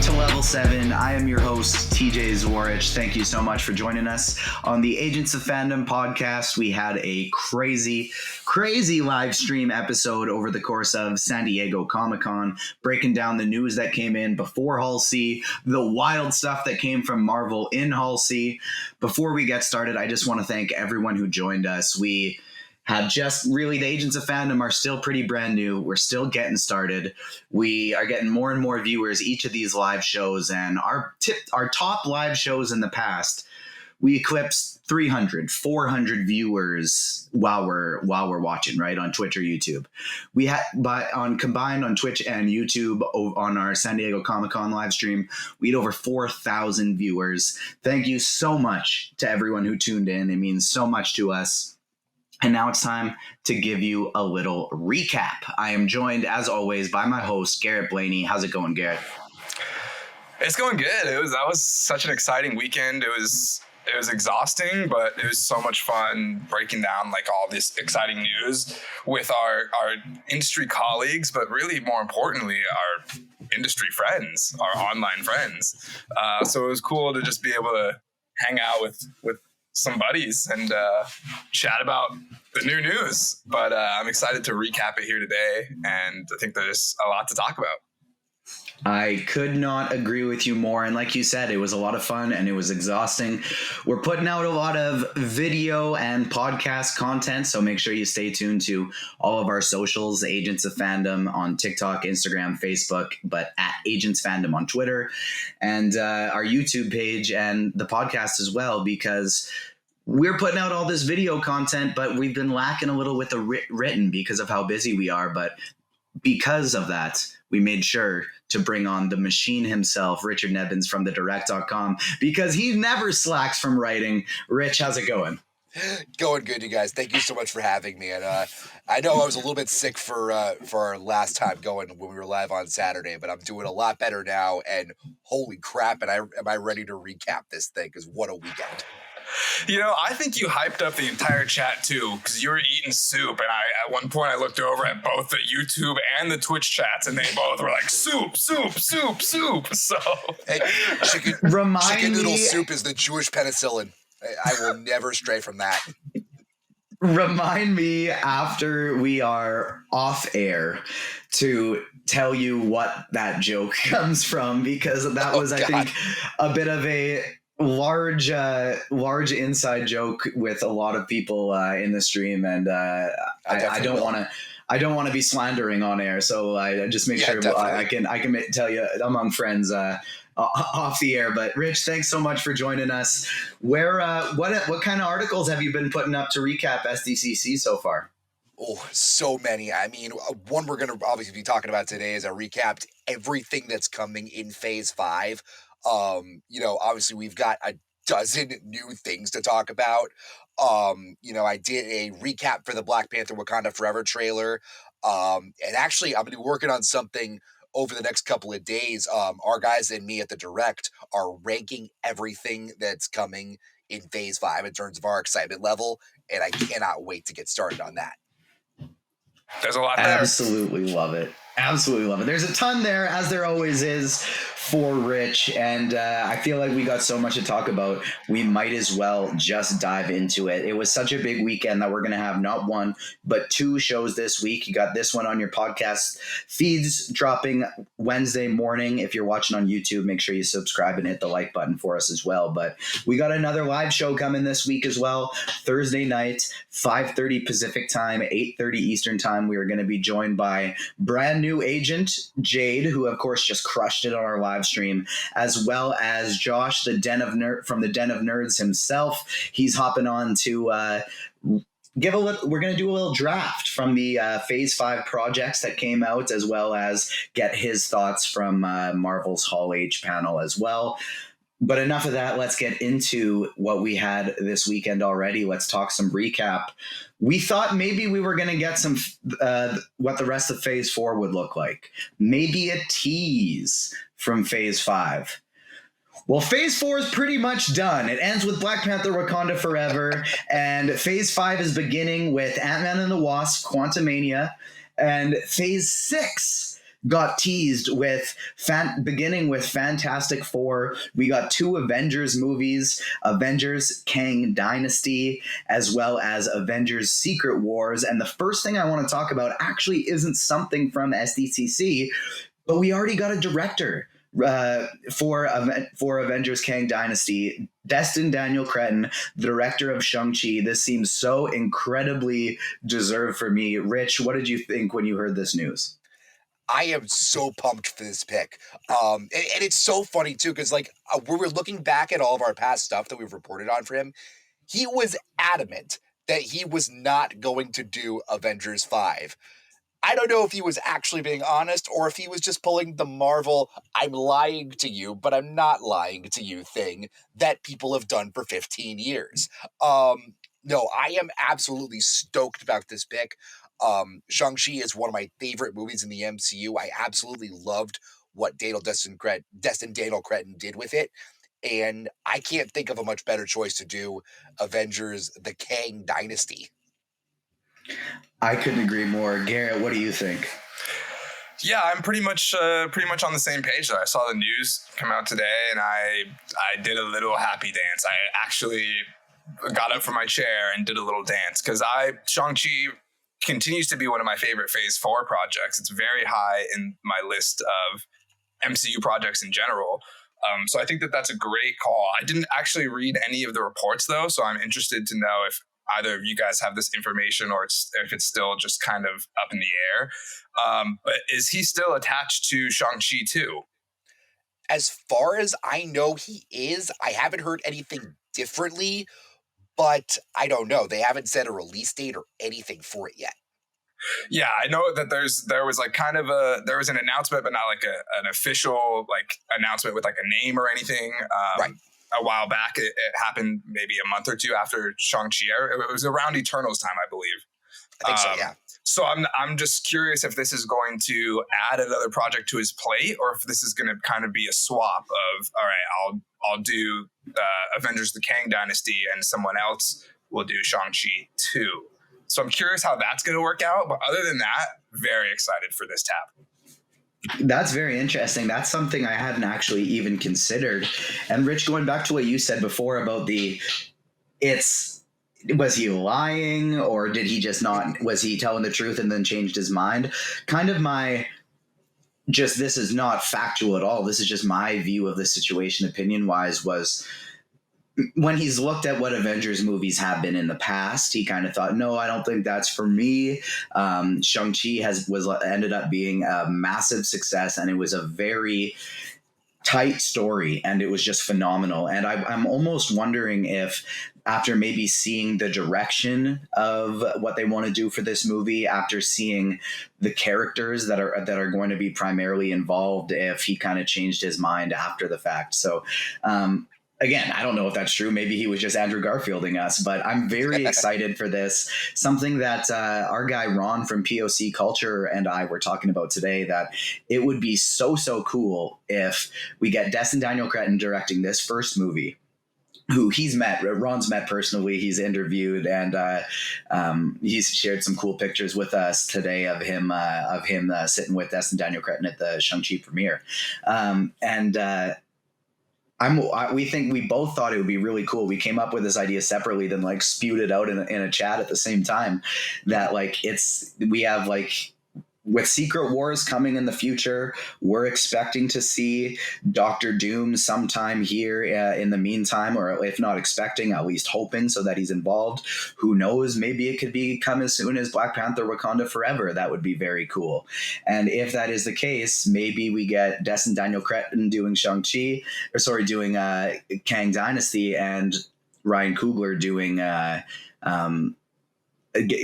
Welcome to Level 7. I am your host, TJ Zwarich. Thank you so much for joining us on the Agents of Fandom podcast. We had a crazy live stream episode over the course of San Diego Comic-Con, breaking down the news that came in before Hall C, the wild stuff that came from Marvel in Hall C. Before we get started, I just want to thank everyone who joined us. We have the Agents of Fandom are still pretty brand new. We're still getting started. We are getting more and more viewers each of these live shows, and our top live shows in the past, we eclipsed 300, 400 viewers while we're watching, right, on Twitch or YouTube. We had, combined on Twitch and YouTube on our San Diego Comic-Con live stream, we had over 4,000 viewers. Thank you so much to everyone who tuned in. It means so much to us. And now it's time to give you a little recap. I am joined, as always, by my host, Garrett Blaney. How's it going, Garrett? It's going good. That was such an exciting weekend. It was exhausting, but it was so much fun breaking down like all this exciting news with our industry colleagues, but really more importantly, our industry friends, our online friends. So it was cool to just be able to hang out with some buddies and chat about the new news. But I'm excited to recap it here today, and I think there's a lot to talk about. I could not agree with you more. And like you said, it was a lot of fun and it was exhausting. We're putting out a lot of video and podcast content, so make sure you stay tuned to all of our socials, Agents of Fandom on TikTok, Instagram, Facebook, but at Agents Fandom on Twitter, and our YouTube page and the podcast as well, because we're putting out all this video content, but we've been lacking a little with the written because of how busy we are. But because of that, we made sure to bring on the machine himself, Richard Nebens from thedirect.com, because he never slacks from writing. Rich, how's it going? Going good, you guys. Thank you so much for having me. And I know I was a little bit sick for our last time going when we were live on Saturday, but I'm doing a lot better now. And holy crap, am I ready to recap this thing, because what a weekend. You know, I think you hyped up the entire chat too, because you were eating soup, and at one point I looked over at both the YouTube and the Twitch chats, and they both were like soup. So Hey, chicken noodle soup is the Jewish penicillin. I will never stray from that. Remind me after we are off air to tell you what that joke comes from, because that was, I think, a bit of a large inside joke with a lot of people in the stream, and I don't want to be slandering on air, so I just make sure I can tell you among friends off the air. But Rich, thanks so much for joining us. What kind of articles have you been putting up to recap SDCC so far? Oh, so many. I mean, one we're going to obviously be talking about today is I recapped everything that's coming in Phase 5. Obviously we've got a dozen new things to talk about. I did a recap for the Black Panther Wakanda Forever trailer. And actually I'm going to be working on something over the next couple of days. Our guys and me at the Direct are ranking everything that's coming in Phase 5 in terms of our excitement level. And I cannot wait to get started on that. There's a lot there. Absolutely love it. There's a ton there, as there always is for Rich, and I feel like we got so much to talk about, we might as well just dive into it. It was such a big weekend that we're going to have not one, but two shows this week. You got this one on your podcast feeds dropping Wednesday morning. If you're watching on YouTube, make sure you subscribe and hit the like button for us as well. But we got another live show coming this week as well. Thursday night, 5:30 Pacific time, 8:30 Eastern time. We are going to be joined by brand new agent Jade, who of course just crushed it on our live stream, as well as Josh, from the Den of Nerds himself. He's hopping on to we're going to do a little draft from the Phase 5 projects that came out, as well as get his thoughts from Marvel's Hall H panel as well. But enough of that. Let's get into what we had this weekend already. Let's talk some recap. We thought maybe we were going to get some what the rest of Phase 4 would look like. Maybe a tease from Phase 5. Well, Phase 4 is pretty much done. It ends with Black Panther Wakanda Forever, and Phase 5 is beginning with Ant-Man and the Wasp, Quantumania, and Phase 6 got teased with beginning with Fantastic Four. We got 2 Avengers movies, Avengers Kang Dynasty, as well as Avengers Secret Wars. And the first thing I want to talk about actually isn't something from SDCC, but we already got a director for Avengers Kang Dynasty, Destin Daniel Cretton, the director of Shang-Chi. This seems so incredibly deserved for me. Rich, what did you think when you heard this news? I am so pumped for this pick. And it's so funny too, because like we were looking back at all of our past stuff that we've reported on for him. He was adamant that he was not going to do Avengers 5. I don't know if he was actually being honest or if he was just pulling the Marvel, I'm lying to you, but I'm not lying to you thing that people have done for 15 years. No, I am absolutely stoked about this pick. Shang-Chi is one of my favorite movies in the MCU. I absolutely loved what Destin Daniel Cretton did with it. And I can't think of a much better choice to do Avengers, the Kang Dynasty. I couldn't agree more. Garrett, what do you think? Yeah, I'm pretty much on the same page. I saw the news come out today, and I did a little happy dance. I actually got up from my chair and did a little dance because Shang-Chi continues to be one of my favorite Phase 4 projects. It's very high in my list of MCU projects in general. So I think that that's a great call. I didn't actually read any of the reports though, so I'm interested to know if either of you guys have this information or if it's still just kind of up in the air. But is he still attached to Shang-Chi too? As far as I know, he is. I haven't heard anything differently, but I don't know. They haven't set a release date or anything for it yet. Yeah, I know that there was like there was an announcement, but not like an official like announcement with like a name or anything. Right. A while back, it happened maybe a month or two after Shang-Chi. It was around Eternals time, I believe. I think so, yeah. So I'm just curious if this is going to add another project to his plate, or if this is going to kind of be a swap of, all right, I'll do Avengers: The Kang Dynasty, and someone else will do Shang-Chi 2. So I'm curious how that's going to work out. But other than that, very excited for this tap. That's very interesting. That's something I hadn't actually even considered. And Rich, going back to what you said before about was he lying, or did he just not, was he telling the truth and then changed his mind? Kind of this is not factual at all. This is just my view of the situation, opinion wise, was when he's looked at what Avengers movies have been in the past, he kind of thought, no, I don't think that's for me. Shang-Chi ended up being a massive success, and it was a very tight story, and it was just phenomenal. And I'm almost wondering if, after maybe seeing the direction of what they want to do for this movie, after seeing the characters that are going to be primarily involved, if he kind of changed his mind after the fact. So, again, I don't know if that's true. Maybe he was just Andrew Garfielding us, but I'm very excited for this. Something that our guy Ron from POC Culture and I were talking about today, that it would be so to if we get Destin Daniel Cretton directing this first movie, who Ron's met personally. He's interviewed, and he's shared some cool pictures with us today of him sitting with Destin Daniel Cretton at the Shang-Chi premiere. We both thought it would be really cool. We came up with this idea separately, then like spewed it out in a chat at the same time, that like we have like, with Secret Wars coming in the future, we're expecting to see Doctor Doom sometime here in the meantime, or if not expecting, at least hoping, so that he's involved. Who knows? Maybe it could come as soon as Black Panther: Wakanda Forever. That would be very cool. And if that is the case, maybe we get Destin Daniel Cretton doing doing Kang Dynasty, and Ryan Coogler doing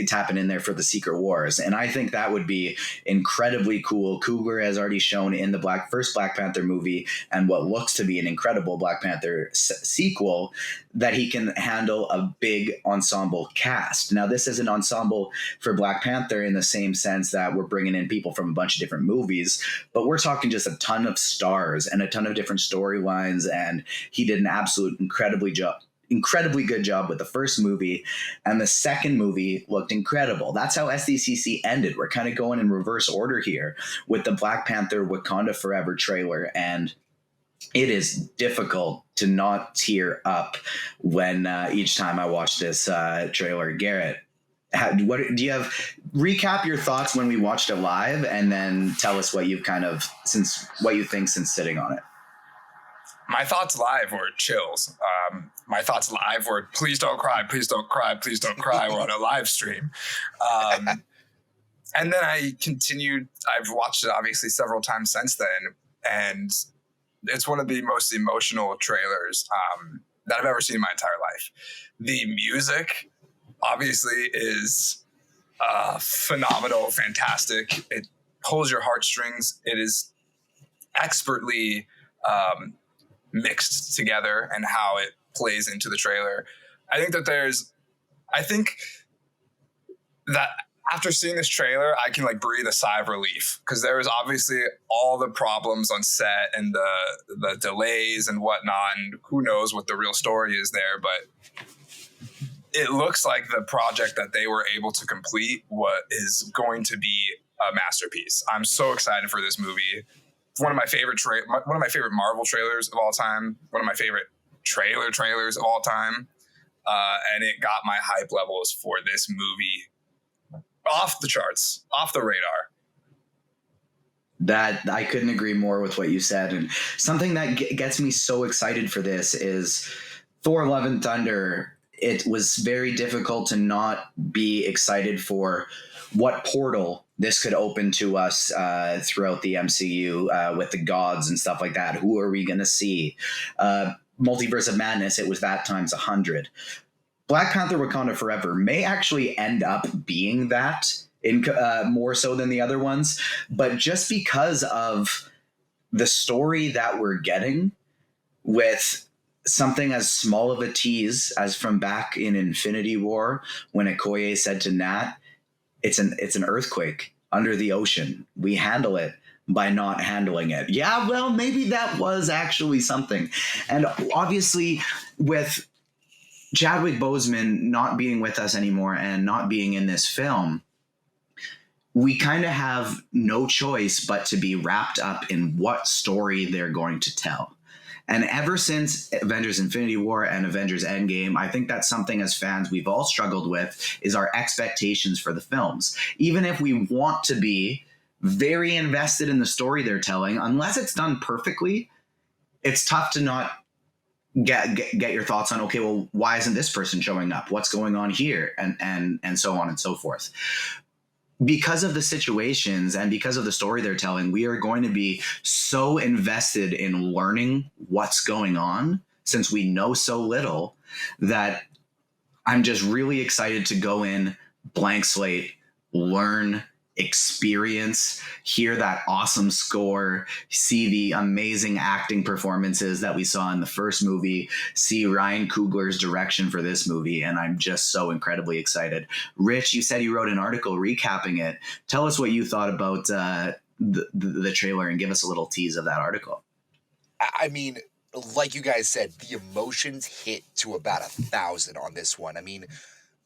tapping in there for the Secret Wars. And I think that would be incredibly cool. Coogler has already shown in the first Black Panther movie, and what looks to be an incredible Black Panther sequel, that he can handle a big ensemble cast. Now, this is an ensemble for Black Panther in the same sense that we're bringing in people from a bunch of different movies, but we're talking just a ton of stars and a ton of different storylines, and he did an absolute incredibly incredibly good job with the first movie, and the second movie looked incredible. That's how SDCC ended. We're kind of going in reverse order here with the Black Panther Wakanda Forever trailer, and it is difficult to not tear up when each time I watch this trailer. Garrett, what do you have? Recap your thoughts when we watched it live, and then tell us what you've what you think since sitting on it. My thoughts live were chills. My thoughts live were, please don't cry, please don't cry, please don't cry. We're on a live stream. And then I continued. I've watched it obviously several times since then, and it's one of the most emotional trailers that I've ever seen in my entire life. The music obviously is phenomenal, fantastic. It pulls your heartstrings. It is expertly mixed together and how it plays into the trailer. I think that after seeing this trailer, I can like breathe a sigh of relief, because there was obviously all the problems on set and the delays and whatnot, and who knows what the real story is there, but it looks like the project that they were able to complete what is going to be a masterpiece. I'm so excited for this movie. One of my favorite Marvel trailers of all time. One of my favorite trailers of all time. And it got my hype levels for this movie off the charts, off the radar. That I couldn't agree more with what you said. And something that gets me so excited for this is Thor: Love and Thunder. It was very difficult to not be excited for what portal this could open to us throughout the MCU with the gods and stuff like that. Who are we going to see? Multiverse of Madness, it was that times 100. Black Panther Wakanda Forever may actually end up being that in more so than the other ones. But just because of the story that we're getting with something as small of a tease as from back in Infinity War when Okoye said to Nat, it's an earthquake under the ocean. We handle it by not handling it. Yeah, well, maybe that was actually something. And obviously with Chadwick Boseman not being with us anymore and not being in this film, we kind of have no choice but to be wrapped up in what story they're going to tell. And ever since Avengers Infinity War and Avengers Endgame, I think that's something as fans we've all struggled with, is our expectations for the films. Even if we want to be very invested in the story they're telling, unless it's done perfectly, it's tough to not get your thoughts on, okay, well, why isn't this person showing up? What's going on here? And so on and so forth. Because of the situations and because of the story they're telling, we are going to be so invested in learning what's going on, since we know so little, that I'm just really excited to go in blank slate, learn, experience, hear that awesome score, see the amazing acting performances that we saw in the first movie, see Ryan Coogler's direction for this movie, and I'm just so incredibly excited. Rich, you said you wrote an article recapping it. Tell us what you thought about the trailer and give us a little tease of that article. I mean, like you guys said, the emotions hit to about 1,000 on this one. I mean,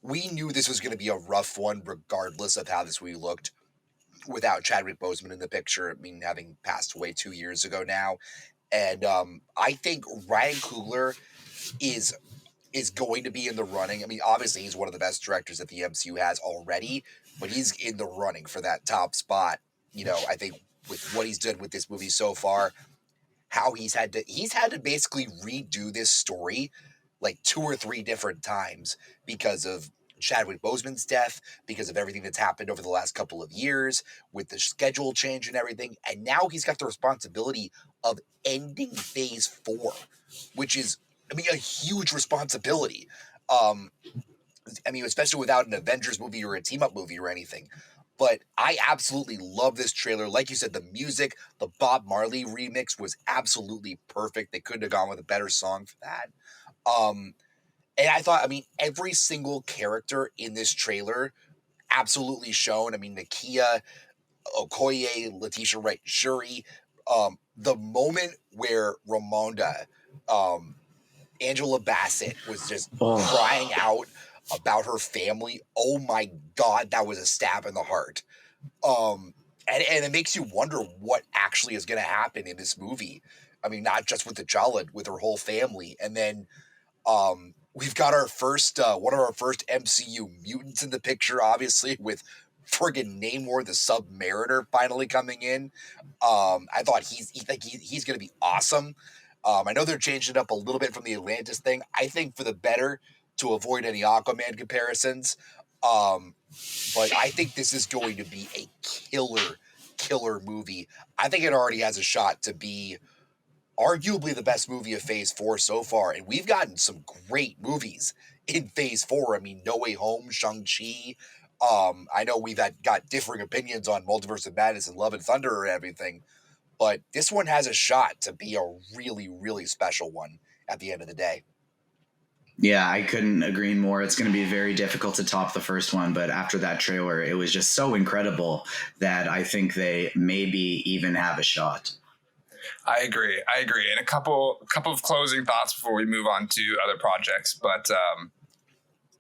we knew this was going to be a rough one regardless of how this movie looked without Chadwick Boseman in the picture. I mean, having passed away 2 years ago now. And I think Ryan Coogler is going to be in the running. I mean, obviously, he's one of the best directors that the MCU has already, but he's in the running for that top spot. You know, I think with what he's done with this movie so far, how he's had to basically redo this story like 2 or 3 different times because of Chadwick Boseman's death, because of everything that's happened over the last couple of years with the schedule change and everything. And now he's got the responsibility of ending phase 4, which is, I mean, a huge responsibility. I mean, especially without an Avengers movie or a team-up movie or anything. But I absolutely love this trailer. Like you said, the music, the Bob Marley remix was absolutely perfect. They couldn't have gone with a better song for that. And I thought, I mean, every single character in this trailer absolutely shown. I mean, Nakia, Okoye, Letitia Wright, Shuri. The moment where Ramonda Angela Bassett was just Oh. crying out about her family. Oh my God, that was a stab in the heart. And it makes you wonder what actually is going to happen in this movie. I mean, not just with T'Challa, with her whole family. And then we've got our first, one of our first MCU mutants in the picture, obviously, with friggin' Namor the Submariner finally coming in. I thought he's going to be awesome. I know they're changing it up a little bit from the Atlantis thing. I think for the better to avoid any Aquaman comparisons. But I think this is going to be a killer movie. I think it already has a shot to be arguably the best movie of Phase 4 so far. And we've gotten some great movies in Phase 4. I mean, No Way Home, Shang-Chi. I know we've got differing opinions on Multiverse of Madness and Love and Thunder and everything, but this one has a shot to be a really, really special one at the end of the day. Yeah, I couldn't agree more. It's going to be very difficult to top the first one, but after that trailer, it was just so incredible that I think they maybe even have a shot. I agree. And a couple of closing thoughts before we move on to other projects. But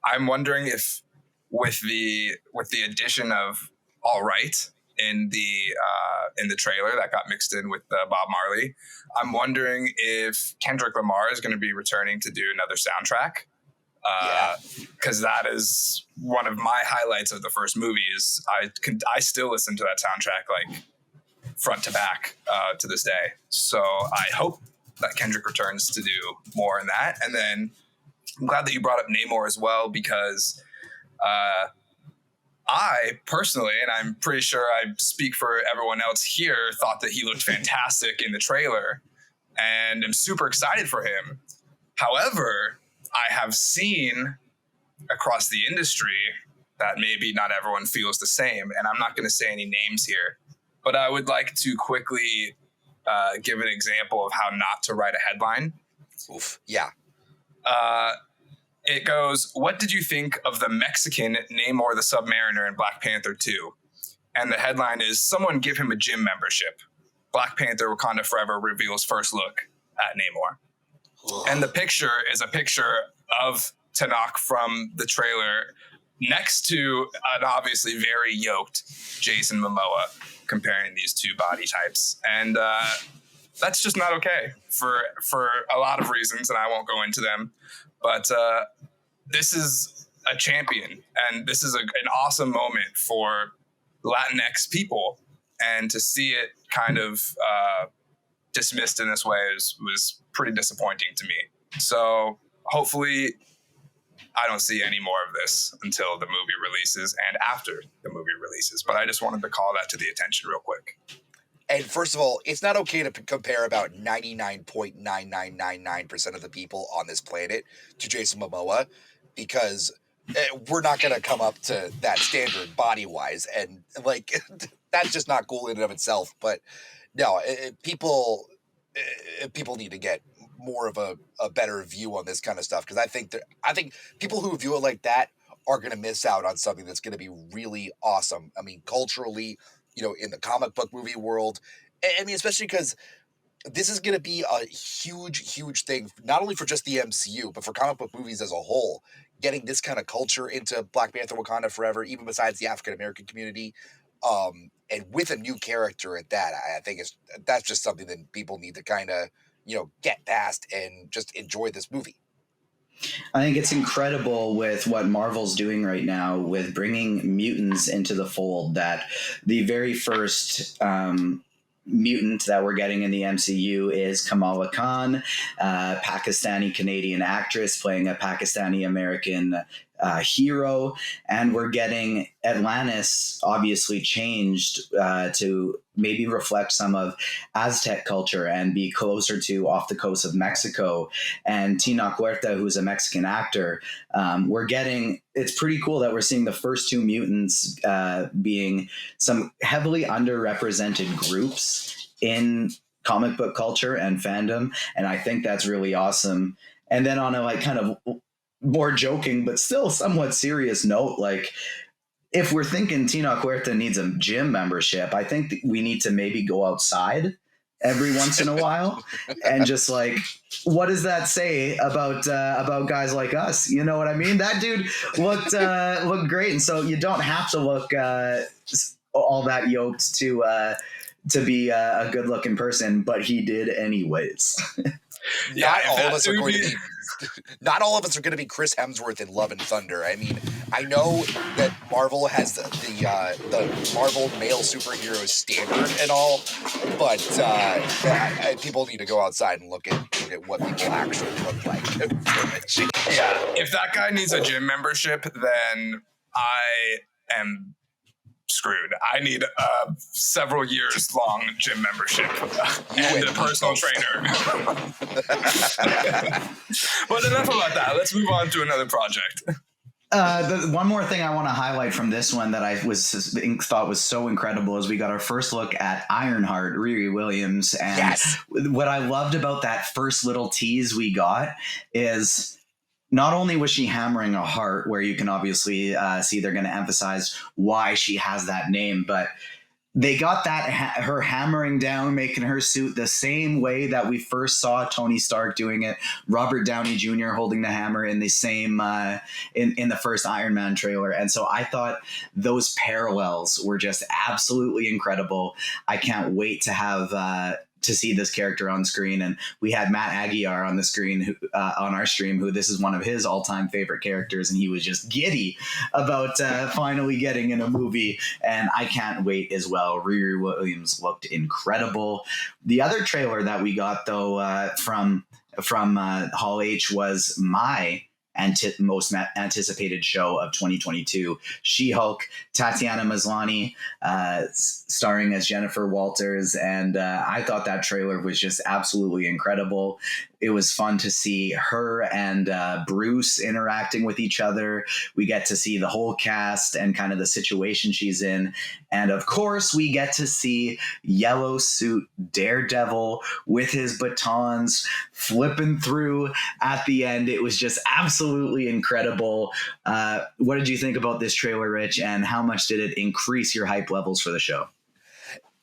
I'm wondering if with the addition of All Right in the trailer that got mixed in with Bob Marley, I'm wondering if Kendrick Lamar is going to be returning to do another soundtrack. Because that is one of my highlights of the first movies. I still listen to that soundtrack like front to back to this day. So I hope that Kendrick returns to do more in that. And then I'm glad that you brought up Namor as well, because I personally, and I'm pretty sure I speak for everyone else here, thought that he looked fantastic in the trailer and I'm super excited for him. However, I have seen across the industry that maybe not everyone feels the same. And I'm not going to say any names here, but I would like to quickly give an example of how not to write a headline. Oof. Yeah. It goes, what did you think of the Mexican Namor the Submariner in Black Panther 2? And the headline is, someone give him a gym membership. Black Panther Wakanda Forever reveals first look at Namor. And the picture is a picture of Tanakh from the trailer next to an obviously very yoked Jason Momoa, comparing these two body types. And that's just not okay for a lot of reasons, and I won't go into them. But this is a champion, and this is an awesome moment for Latinx people. And to see it kind of dismissed in this way was pretty disappointing to me. So hopefully I don't see any more of this until the movie releases and after the movie releases. But I just wanted to call that to the attention real quick. And first of all, it's not okay to compare about 99.9999% of the people on this planet to Jason Momoa, because we're not going to come up to that standard body-wise. And, like, that's just not cool in and of itself. But, no, people need to get more of a better view on this kind of stuff, because I think people who view it like that are going to miss out on something that's going to be really awesome. I mean, culturally, in the comic book movie world. I mean, especially because this is going to be a huge thing, not only for just the MCU, but for comic book movies as a whole. Getting this kind of culture into Black Panther Wakanda Forever, even besides the African-American community, and with a new character at that, I think that's just something that people need to kind of, get past and just enjoy this movie. I think it's incredible with what Marvel's doing right now with bringing mutants into the fold, that the very first mutant that we're getting in the MCU is Kamala Khan, Pakistani-Canadian actress playing a Pakistani-American hero. And we're getting Atlantis obviously changed to maybe reflect some of Aztec culture and be closer to off the coast of Mexico. And Tenoch Huerta, who's a Mexican actor, it's pretty cool that we're seeing the first two mutants being some heavily underrepresented groups in comic book culture and fandom. And I think that's really awesome. And then on a kind of more joking, but still somewhat serious note, if we're thinking Tenoch Huerta needs a gym membership, I think we need to maybe go outside every once in a while, and just like, what does that say about guys like us? You know what I mean? That dude looked great, and so you don't have to look all that yoked to be a good looking person, but he did anyways. Not all of us are going to be. Not all of us are going to be Chris Hemsworth in Love and Thunder. I mean, I know that Marvel has the Marvel male superhero standard and all, but people need to go outside and look at what people actually look like. Yeah, if that guy needs a gym membership, then I am screwed. I need a several years long gym membership and a personal trainer. But enough about that. Let's move on to another project. One more thing I want to highlight from this one that I thought was so incredible is we got our first look at Ironheart, Riri Williams, and what I loved about that first little tease we got is not only was she hammering a heart, where you can obviously see they're going to emphasize why she has that name, but they got that her hammering down, making her suit the same way that we first saw Tony Stark doing it, Robert Downey Jr. holding the hammer in the same in the first Iron Man trailer. And so I thought those parallels were just absolutely incredible. I can't wait to have to see this character on screen. And we had Matt Aguiar on the screen on our stream, who this is one of his all-time favorite characters, and he was just giddy about finally getting in a movie, and I can't wait as well. Riri Williams looked incredible. The other trailer that we got, though, from Hall H was my most anticipated show of 2022, She-Hulk, Tatiana Maslany starring as Jennifer Walters, and I thought that trailer was just absolutely incredible. It was fun to see her and Bruce interacting with each other. We get to see the whole cast and kind of the situation she's in. And of course, we get to see yellow suit Daredevil with his batons flipping through at the end. It was just absolutely incredible. What did you think about this trailer, Rich? And how much did it increase your hype levels for the show?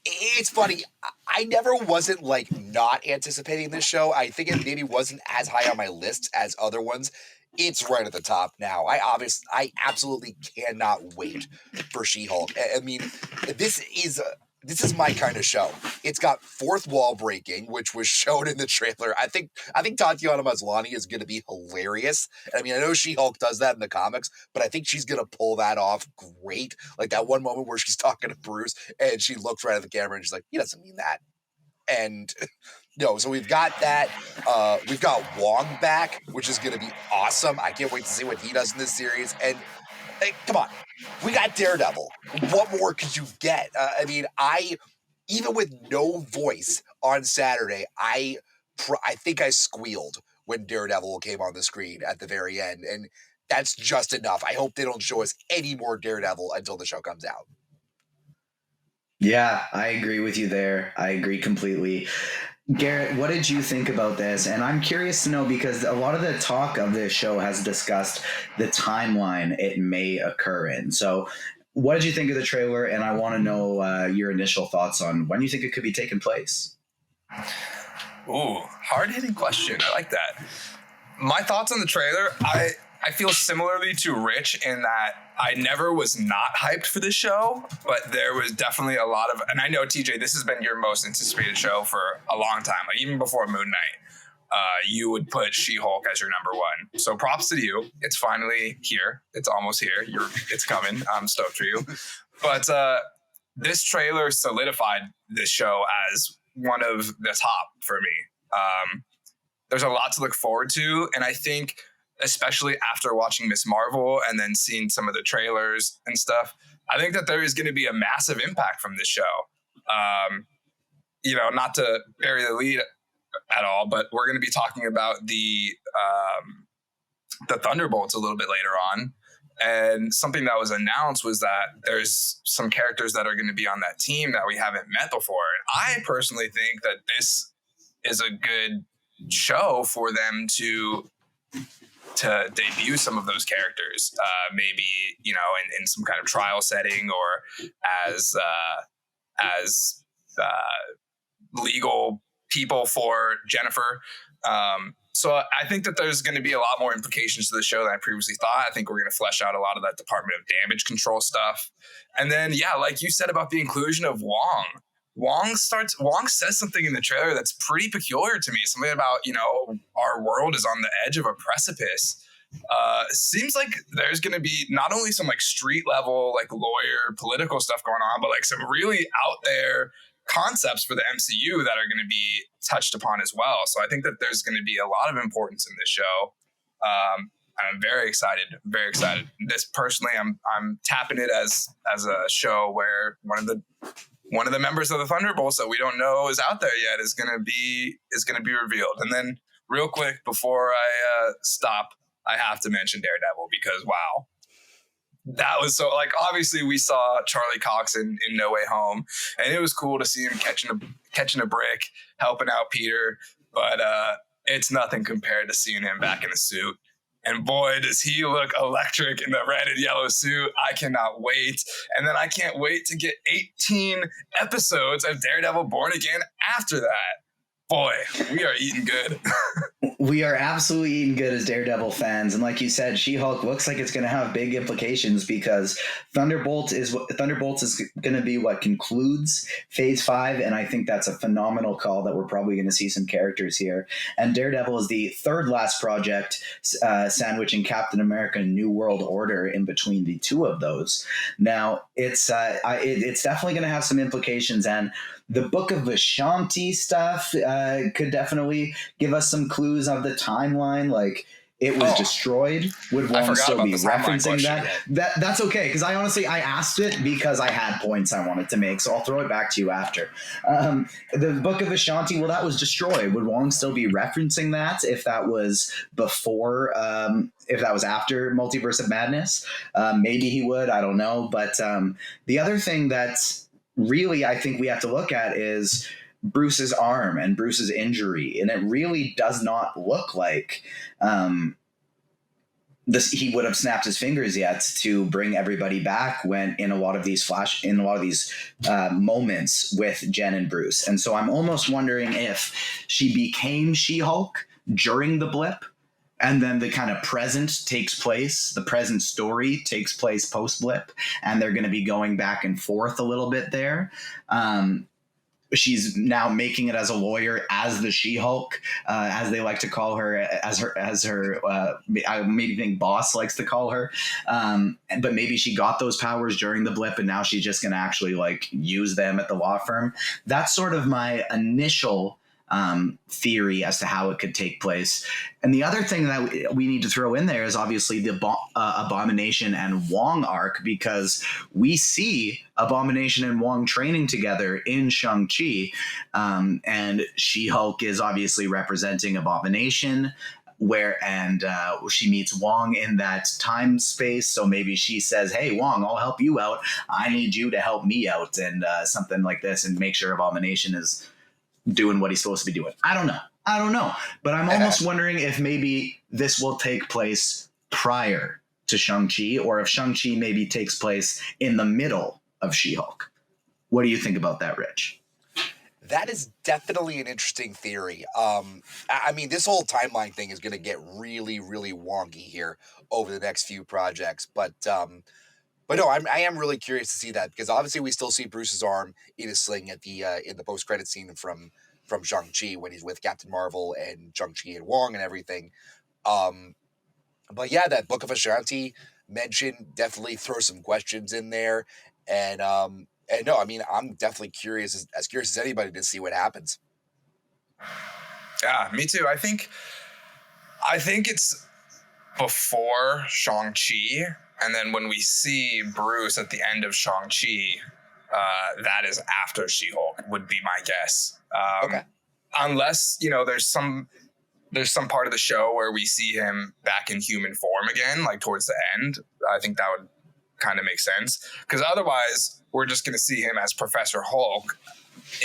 It's funny. I never wasn't like not anticipating this show. I think it maybe wasn't as high on my list as other ones. It's right at the top now. I absolutely cannot wait for She-Hulk. I mean, this is my kind of show. It's got fourth wall breaking, which was shown in the trailer. I think Tatiana Maslany is going to be hilarious. I mean, I know She-Hulk does that in the comics, but I think she's going to pull that off great. Like that one moment where she's talking to Bruce and she looks right at the camera and she's like, he doesn't mean that. And so we've got that. We've got Wong back, which is going to be awesome. I can't wait to see what he does in this series. And hey, come on, we got Daredevil. What more could you get? I mean, even with no voice on Saturday, I think I squealed when Daredevil came on the screen at the very end, and that's just enough. I hope they don't show us any more Daredevil until the show comes out. Yeah, I agree with you there. I agree completely. Garrett, what did you think about this? And I'm curious to know, because a lot of the talk of this show has discussed the timeline it may occur in. So what did you think of the trailer? And I want to know your initial thoughts on when you think it could be taking place. Ooh, hard-hitting question. I like that. My thoughts on the trailer, I feel similarly to Rich in that I never was not hyped for this show, but there was definitely a lot of, and I know, TJ, this has been your most anticipated show for a long time, like even before Moon Knight. You would put She-Hulk as your number one. So props to you. It's finally here. It's almost here. It's coming. I'm stoked for you. But this trailer solidified this show as one of the top for me. There's a lot to look forward to, and I think, especially after watching Ms. Marvel and then seeing some of the trailers and stuff, I think that there is going to be a massive impact from this show. Not to bury the lead at all, but we're going to be talking about the Thunderbolts a little bit later on. And something that was announced was that there's some characters that are going to be on that team that we haven't met before. And I personally think that this is a good show for them to debut some of those characters, maybe, in some kind of trial setting, or as legal people for Jennifer. So I think that there's going to be a lot more implications to the show than I previously thought. I think we're going to flesh out a lot of that Department of Damage Control stuff. And then, yeah, like you said about the inclusion of Wong. Wong says something in the trailer that's pretty peculiar to me. Something about, our world is on the edge of a precipice. Seems like there's going to be not only some like street level, like lawyer political stuff going on, but like some really out there concepts for the MCU that are going to be touched upon as well. So I think that there's going to be a lot of importance in this show. I'm very excited. Very excited. This personally, I'm tapping it as a show where one of the members of the Thunderbolts that we don't know is out there yet is going to be revealed. And then real quick before I stop, I have to mention Daredevil because wow. That was so like obviously we saw Charlie Cox in No Way Home, and it was cool to see him catching a brick, helping out Peter. But it's nothing compared to seeing him back in a suit. And boy, does he look electric in the red and yellow suit. I cannot wait. And then I can't wait to get 18 episodes of Daredevil Born Again after that. Boy, we are eating good. We are absolutely eating good as Daredevil fans. And like you said, She-Hulk looks like it's going to have big implications because Thunderbolts is going to be what concludes Phase 5. And I think that's a phenomenal call that we're probably going to see some characters here. And Daredevil is the third last project, sandwiching Captain America New World Order in between the two of those. Now, it's definitely going to have some implications. And the Book of Ashanti stuff could definitely give us some clues of the timeline. Like, it was destroyed. Would Wong still be referencing that? That's okay, because I asked it because I had points I wanted to make, so I'll throw it back to you after. The Book of Ashanti, well, that was destroyed. Would Wong still be referencing that if that was before, if that was after Multiverse of Madness? Maybe he would, I don't know. But the other thing that's really I think we have to look at is Bruce's arm and Bruce's injury, and it really does not look like he would have snapped his fingers yet to bring everybody back when in a lot of these moments with Jen and Bruce. And so I'm almost wondering if she became She-Hulk during the blip, and then the kind of the present story takes place post-blip, and they're going to be going back and forth a little bit there. She's now making it as a lawyer, as the She-Hulk, as they like to call her, as her I maybe think boss likes to call her. But maybe she got those powers during the blip, and now she's just going to actually like use them at the law firm. That's sort of my initial theory as to how it could take place. And the other thing that we need to throw in there is obviously the Abomination and Wong arc, because we see Abomination and Wong training together in Shang-Chi, and She-Hulk is obviously representing Abomination, she meets Wong in that time space. So maybe she says, hey, Wong, I'll help you out. I need you to help me out, and something like this, and make sure Abomination is doing what he's supposed to be doing. I don't know. But I'm almost wondering if maybe this will take place prior to Shang-Chi, or if Shang-Chi maybe takes place in the middle of She-Hulk. What do you think about that, Rich? That is definitely an interesting theory. I mean, this whole timeline thing is going to get really, really wonky here over the next few projects. But no, I am really curious to see that, because obviously we still see Bruce's arm in a sling at the in the post-credit scene from Shang-Chi when he's with Captain Marvel and Shang-Chi and Wong and everything. But yeah, that Book of Ashanti mention definitely throws some questions in there. And no, I mean, I'm definitely curious as anybody to see what happens. Yeah, me too. I think it's before Shang-Chi. And then when we see Bruce at the end of Shang-Chi, that is after She-Hulk, would be my guess. Okay. Unless, there's some part of the show where we see him back in human form again, like towards the end. I think that would kind of make sense. Because otherwise, we're just going to see him as Professor Hulk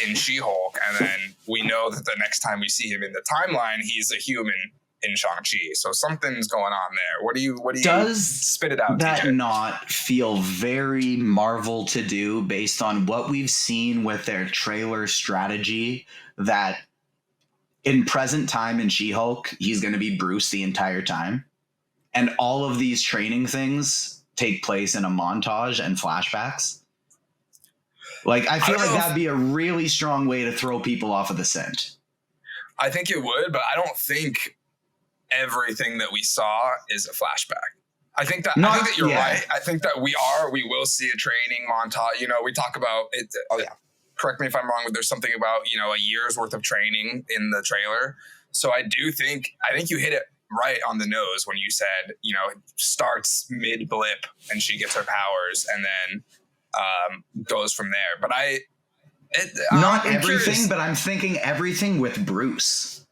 in She-Hulk. And then we know that the next time we see him in the timeline, he's a human in Shang-Chi. So something's going on there. What do you Does spit it out, that TJ? not feel very Marvel to do based on what we've seen with their trailer strategy, that in present time in She-Hulk, he's going to be Bruce the entire time? And all of these training things take place in a montage and flashbacks? Like, I feel like that'd be a really strong way to throw people off of the scent. I think it would, but I don't think everything that we saw is a flashback. I think that you're right. I think that we will see a training montage. You know, we talk about it. Oh yeah. Correct me if I'm wrong, but there's something about, you know, a year's worth of training in the trailer. So I think you hit it right on the nose when you said, you know, it starts mid blip and she gets her powers and then goes from there. But not everything, but I'm thinking everything with Bruce.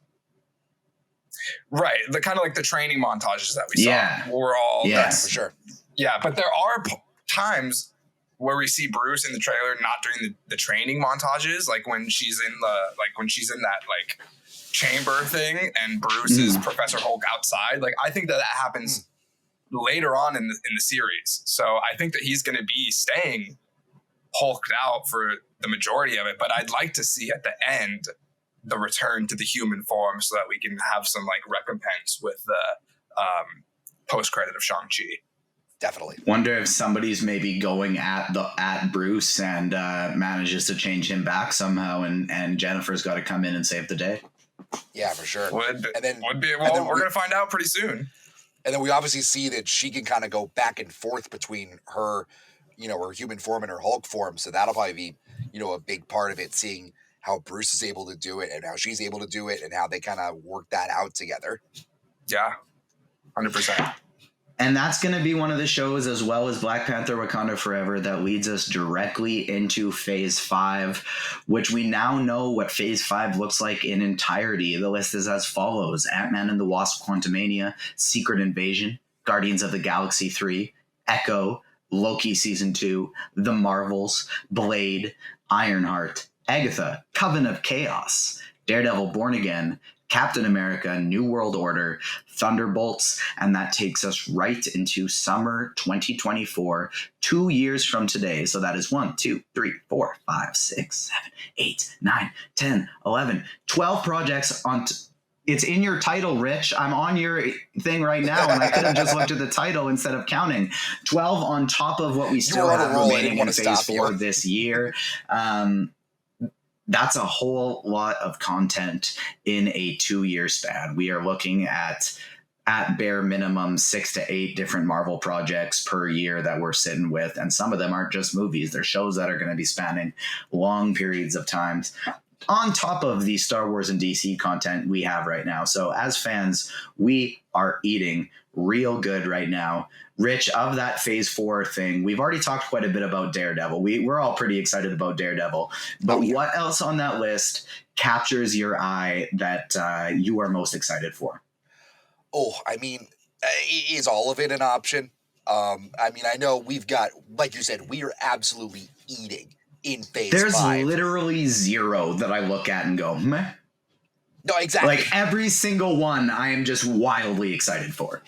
Right. The kind of like the training montages that we saw. Yeah. We're all, yes, for sure. Yeah. But there are times where we see Bruce in the trailer not during the training montages, like when she's in that like chamber thing and Bruce is Professor Hulk outside. Like, I think that happens later on in the series. So I think that he's going to be staying hulked out for the majority of it, but I'd like to see at the end the return to the human form so that we can have some like recompense with the post-credit of Shang-Chi. Definitely. Wonder if somebody's maybe going at Bruce and manages to change him back somehow, and Jennifer's got to come in and save the day. Yeah, for sure. We're going to find out pretty soon. And then we obviously see that she can kind of go back and forth between her, you know, her human form and her Hulk form. So that'll probably be, you know, a big part of it, seeing how Bruce is able to do it and how she's able to do it and how they kind of work that out together. Yeah, 100%. And that's going to be one of the shows, as well as Black Panther Wakanda Forever, that leads us directly into Phase 5, which we now know what Phase 5 looks like in entirety. The list is as follows: Ant-Man and the Wasp: Quantumania, Secret Invasion, Guardians of the Galaxy 3, Echo, Loki Season 2, The Marvels, Blade, Ironheart, Agatha, Coven of Chaos, Daredevil Born Again, Captain America, New World Order, Thunderbolts, and that takes us right into summer 2024, 2 years from today. So that is 1, 2, 3, 4, 5, 6, 7, 8, 9, 10, 11, 12 projects on... It's in your title, Rich. I'm on your thing right now, and I could have just looked at the title instead of counting. 12 on top of what we still have remaining in Phase 4 this year. That's a whole lot of content in a 2-year span. We are looking at bare minimum 6 to 8 different Marvel projects per year that we're sitting with. And some of them aren't just movies. They're shows that are going to be spanning long periods of times on top of the Star Wars and DC content we have right now. So as fans, we are eating real good right now. Rich, of that Phase 4 thing, we've already talked quite a bit about Daredevil. We're all pretty excited about Daredevil. But what else on that list captures your eye that you are most excited for? Oh, I mean, is all of it an option? I mean, I know we've got, like you said, we are absolutely eating in Phase 5. There's literally zero that I look at and go, meh. No, exactly. Like, every single one I am just wildly excited for.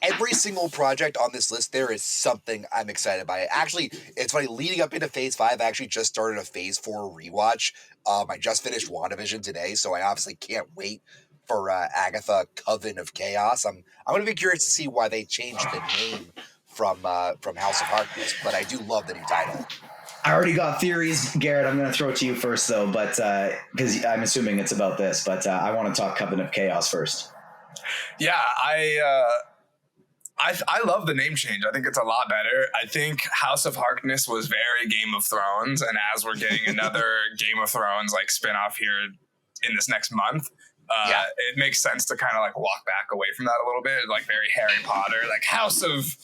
Every single project on this list, there is something I'm excited by. Actually, it's funny, leading up into Phase 5, I actually just started a Phase 4 rewatch. I just finished WandaVision today, so I obviously can't wait for Agatha, Coven of Chaos. I'm going to be curious to see why they changed the name from House of Harkness, but I do love the new title. I already got theories, Garrett. I'm going to throw it to you first, though, but because I'm assuming it's about this, but I want to talk Coven of Chaos first. Yeah, I love the name change. I think it's a lot better. I think House of Harkness was very Game of Thrones, and as we're getting another Game of Thrones like spinoff here in this next month, it makes sense to kind of like walk back away from that a little bit, like very Harry Potter, like House of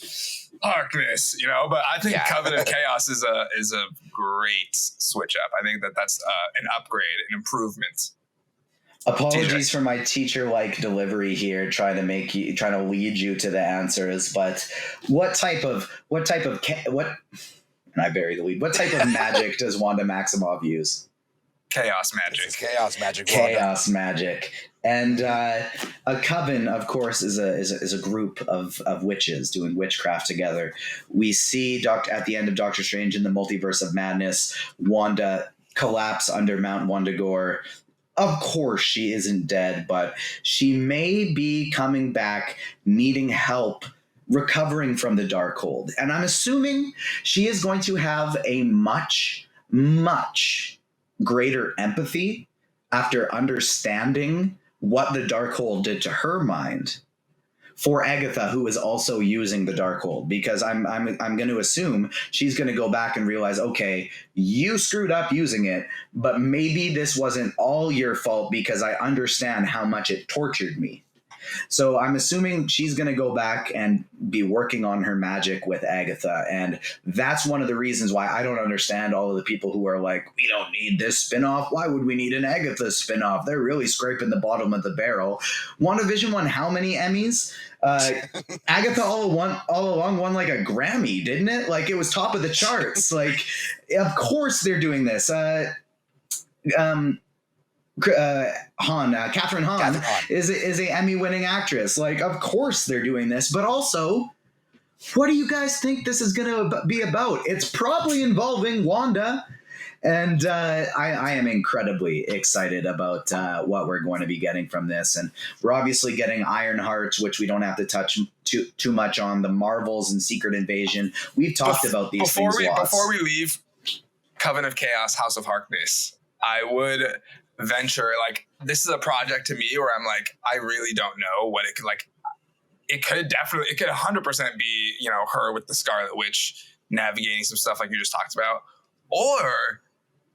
Harkness, you know. But I think Coven of Chaos is a great switch up. I think that's an upgrade, an improvement. Apologies for my teacher-like delivery here, trying to lead you to the answers. But what type of and I bury the lead. What type of magic does Wanda Maximoff use? Chaos magic. It's chaos magic. Chaos magic. And A coven, of course, is a group of witches doing witchcraft together. We see at the end of Doctor Strange in the Multiverse of Madness, Wanda collapse under Mount Wundagore. Of course, she isn't dead, but she may be coming back, needing help recovering from the Darkhold. And I'm assuming she is going to have a much, much greater empathy after understanding what the Darkhold did to her mind for Agatha, who is also using the Darkhold, because I'm going to assume she's going to go back and realize, okay, you screwed up using it, but maybe this wasn't all your fault because I understand how much it tortured me. So I'm assuming she's going to go back and be working on her magic with Agatha. And that's one of the reasons why I don't understand all of the people who are like, we don't need this spinoff. Why would we need an Agatha spinoff? They're really scraping the bottom of the barrel. WandaVision won how many Emmys? Agatha all along won like a Grammy, didn't it? Like it was top of the charts. Like, of course they're doing this. Catherine Hahn is a Emmy-winning actress. Like, of course they're doing this, but also, what do you guys think this is going to be about? It's probably involving Wanda, and I am incredibly excited about what we're going to be getting from this. And we're obviously getting Ironheart, which we don't have to touch too much on. The Marvels and Secret Invasion. We've talked about these things lots. Before we leave Coven of Chaos, House of Harkness, I would venture, like, this is a project to me where I'm like, I really don't know what it could, like, it could 100% be, you know, her with the Scarlet Witch navigating some stuff like you just talked about. Or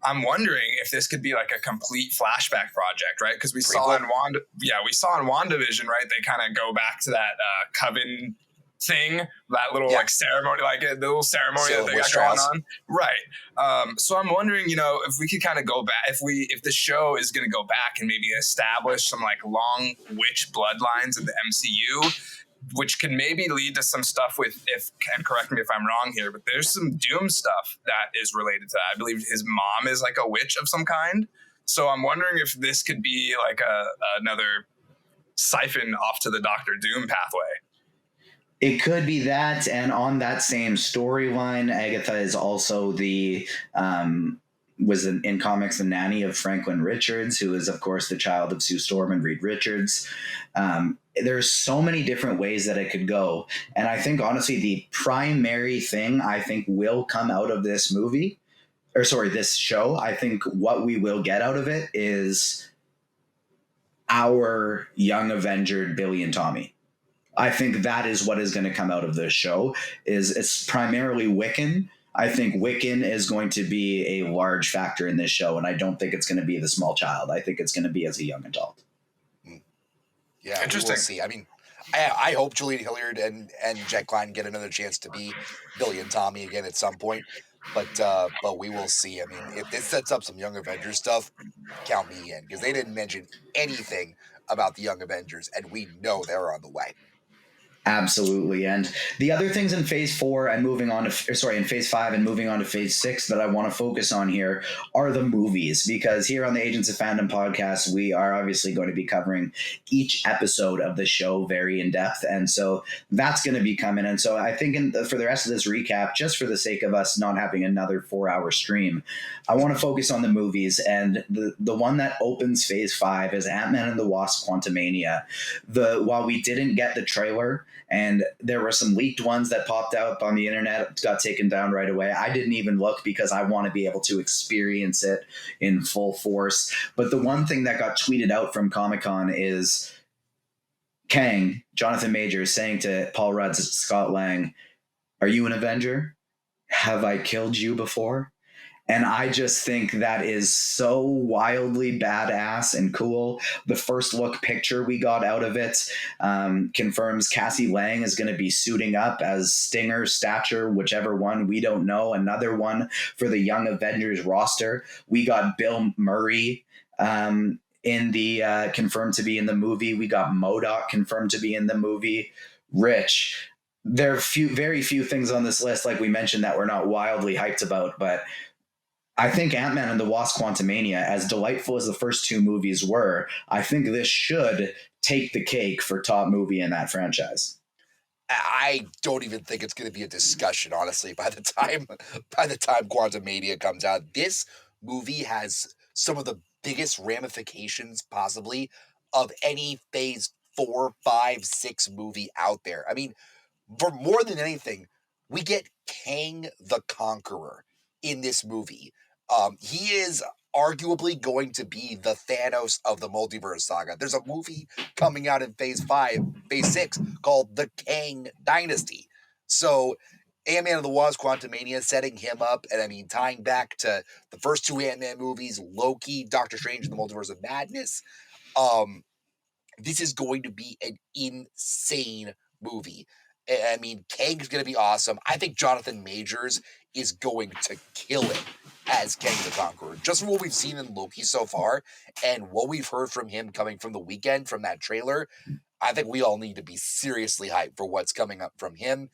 I'm wondering if this could be like a complete flashback project, right? Because we saw in WandaVision, right? They kind of go back to that coven thing, that little like ceremony, like the little ceremony that they got going on, right? So I'm wondering, you know, if we could kind of go back, if the show is going to go back and maybe establish some like long witch bloodlines in the MCU, which can maybe lead to some stuff with, and correct me if I'm wrong here, but there's some Doom stuff that is related to that. I believe his mom is like a witch of some kind. So I'm wondering if this could be like another siphon off to the Doctor Doom pathway. It could be that, and on that same storyline, Agatha is also was in comics the nanny of Franklin Richards, who is, of course, the child of Sue Storm and Reed Richards. There's so many different ways that it could go, and I think, honestly, the primary thing I think will come out of this this show, I think what we will get out of it is our young Avenger Billy and Tommy. I think that is what is going to come out of this show. It's primarily Wiccan. I think Wiccan is going to be a large factor in this show, and I don't think it's going to be the small child. I think it's going to be as a young adult. Yeah, interesting. We'll see. I mean, I hope Julian Hilliard and Jet Klein get another chance to be Billy and Tommy again at some point. But we will see. I mean, if this sets up some Young Avengers stuff, count me in, because they didn't mention anything about the Young Avengers, and we know they're on the way. Absolutely. And the other things in phase 4 and in phase 5 and moving on to phase 6 that I want to focus on here are the movies, because here on the Agents of Fandom podcast, we are obviously going to be covering each episode of the show very in depth. And so that's going to be coming. And so I think for the rest of this recap, just for the sake of us not having another 4-hour stream, I want to focus on the movies. And the one that opens phase 5 is Ant-Man and the Wasp: Quantumania. While we didn't get the trailer, and there were some leaked ones that popped out on the internet, got taken down right away, I didn't even look because I want to be able to experience it in full force. But the one thing that got tweeted out from Comic-Con is Kang, Jonathan Majors, saying to Paul Rudd's Scott Lang, "Are you an Avenger? Have I killed you before?" And I just think that is so wildly badass and cool. The first look picture we got out of it confirms Cassie Lang is going to be suiting up as Stinger, Stature, whichever one, we don't know. Another one for the Young Avengers roster. We got Bill Murray in the confirmed to be in the movie. We got MODOK confirmed to be in the movie. Rich, there are very few things on this list, like we mentioned, that we're not wildly hyped about, but I think Ant-Man and the Wasp: Quantumania, as delightful as the first two movies were, I think this should take the cake for top movie in that franchise. I don't even think it's going to be a discussion, honestly. By the time Quantumania comes out, this movie has some of the biggest ramifications possibly of any Phase 4, 5, 6 movie out there. I mean, for more than anything, we get Kang the Conqueror in this movie. He is arguably going to be the Thanos of the multiverse saga. There's a movie coming out in Phase 6 called The Kang Dynasty. So Ant-Man and the Wasp Quantumania setting him up, and I mean tying back to the first two Ant-Man movies, Loki, Doctor Strange and the Multiverse of Madness. This is going to be an insane movie. I mean, Kang is going to be awesome. I think Jonathan Majors is going to kill it as Kang the Conqueror. Just from what we've seen in Loki so far and what we've heard from him coming from the weekend, from that trailer, I think we all need to be seriously hyped for what's coming up from him.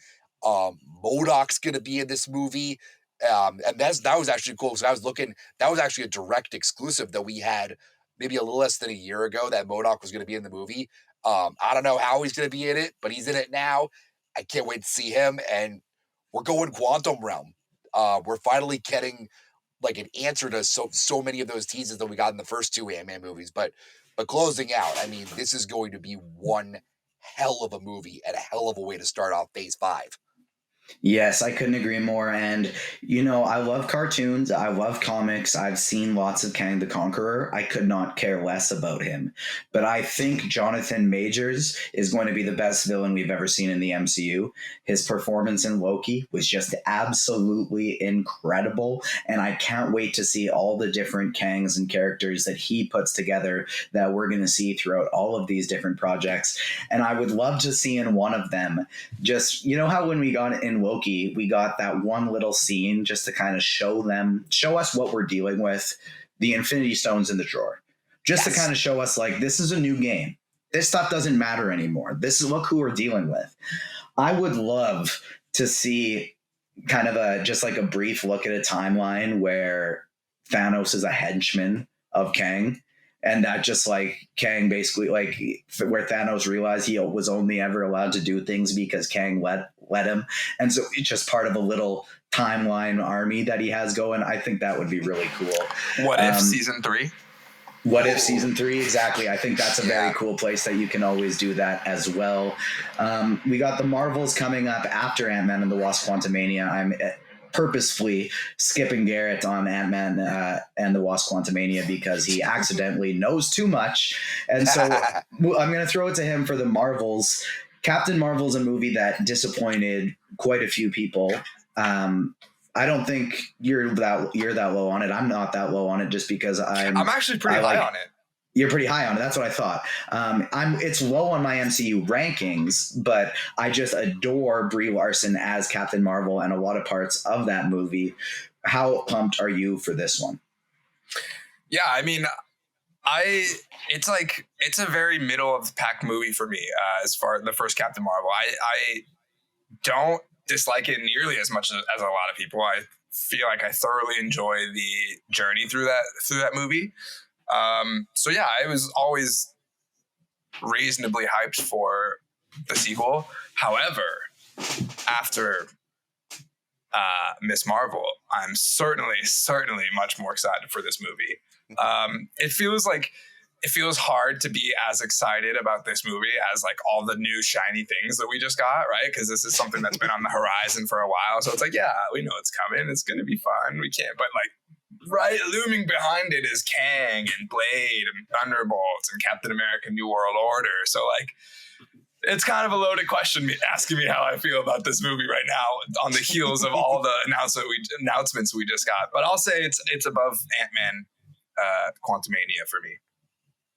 MODOK's going to be in this movie. And that was actually cool. So I was looking, that was actually a direct exclusive that we had maybe a little less than a year ago, that MODOK was going to be in the movie. I don't know how he's going to be in it, but he's in it now. I can't wait to see him. And we're going Quantum Realm. We're finally getting like an answer to so many of those teases that we got in the first two Ant-Man movies. But closing out, I mean, this is going to be one hell of a movie and a hell of a way to start off Phase 5. Yes, I couldn't agree more. And, you know, I love cartoons. I love comics. I've seen lots of Kang the Conqueror. I could not care less about him. But I think Jonathan Majors is going to be the best villain we've ever seen in the MCU. His performance in Loki was just absolutely incredible. And I can't wait to see all the different Kangs and characters that he puts together that we're going to see throughout all of these different projects. And I would love to see in one of them, just, you know how when we got in Loki, we got that one little scene just to kind of show us what we're dealing with, the Infinity Stones in the drawer, just to kind of show us like, this is a new game. This stuff doesn't matter anymore. Look who we're dealing with. I would love to see kind of just like a brief look at a timeline where Thanos is a henchman of Kang. And that just like Kang basically like where Thanos realized he was only ever allowed to do things because Kang let him. And so it's just part of a little timeline army that he has going. I think that would be really cool. What if season 3? What if season 3? Exactly. I think that's a very cool place that you can always do that as well. We got the Marvels coming up after Ant-Man and the Wasp Quantumania. I'm purposefully skipping Garrett on Ant-Man and the Wasp Quantumania because he accidentally knows too much. And so I'm going to throw it to him for the Marvels. Captain Marvel's a movie that disappointed quite a few people. I don't think you're that low on it. I'm not that low on it just because I'm actually pretty high on it. You're pretty high on it. That's what I thought. It's low on my MCU rankings, but I just adore Brie Larson as Captain Marvel and a lot of parts of that movie. How pumped are you for this one? Yeah, I mean, it's a very middle of the pack movie for me as far as the first Captain Marvel. I don't dislike it nearly as much as a lot of people. I feel like I thoroughly enjoy the journey through that movie. So yeah, I was always reasonably hyped for the sequel. However, after Miss Marvel, I'm certainly much more excited for this movie. It feels hard to be as excited about this movie as like all the new shiny things that we just got, right? Because this is something that's been on the horizon for a while. So it's like, yeah, we know it's coming. It's going to be fun. We can't, but like, right, looming behind it is Kang and Blade and Thunderbolts and Captain America New World Order. So like, it's kind of a loaded question asking me how I feel about this movie right now on the heels of all the announcements we just got. But I'll say it's above Ant-Man Quantumania for me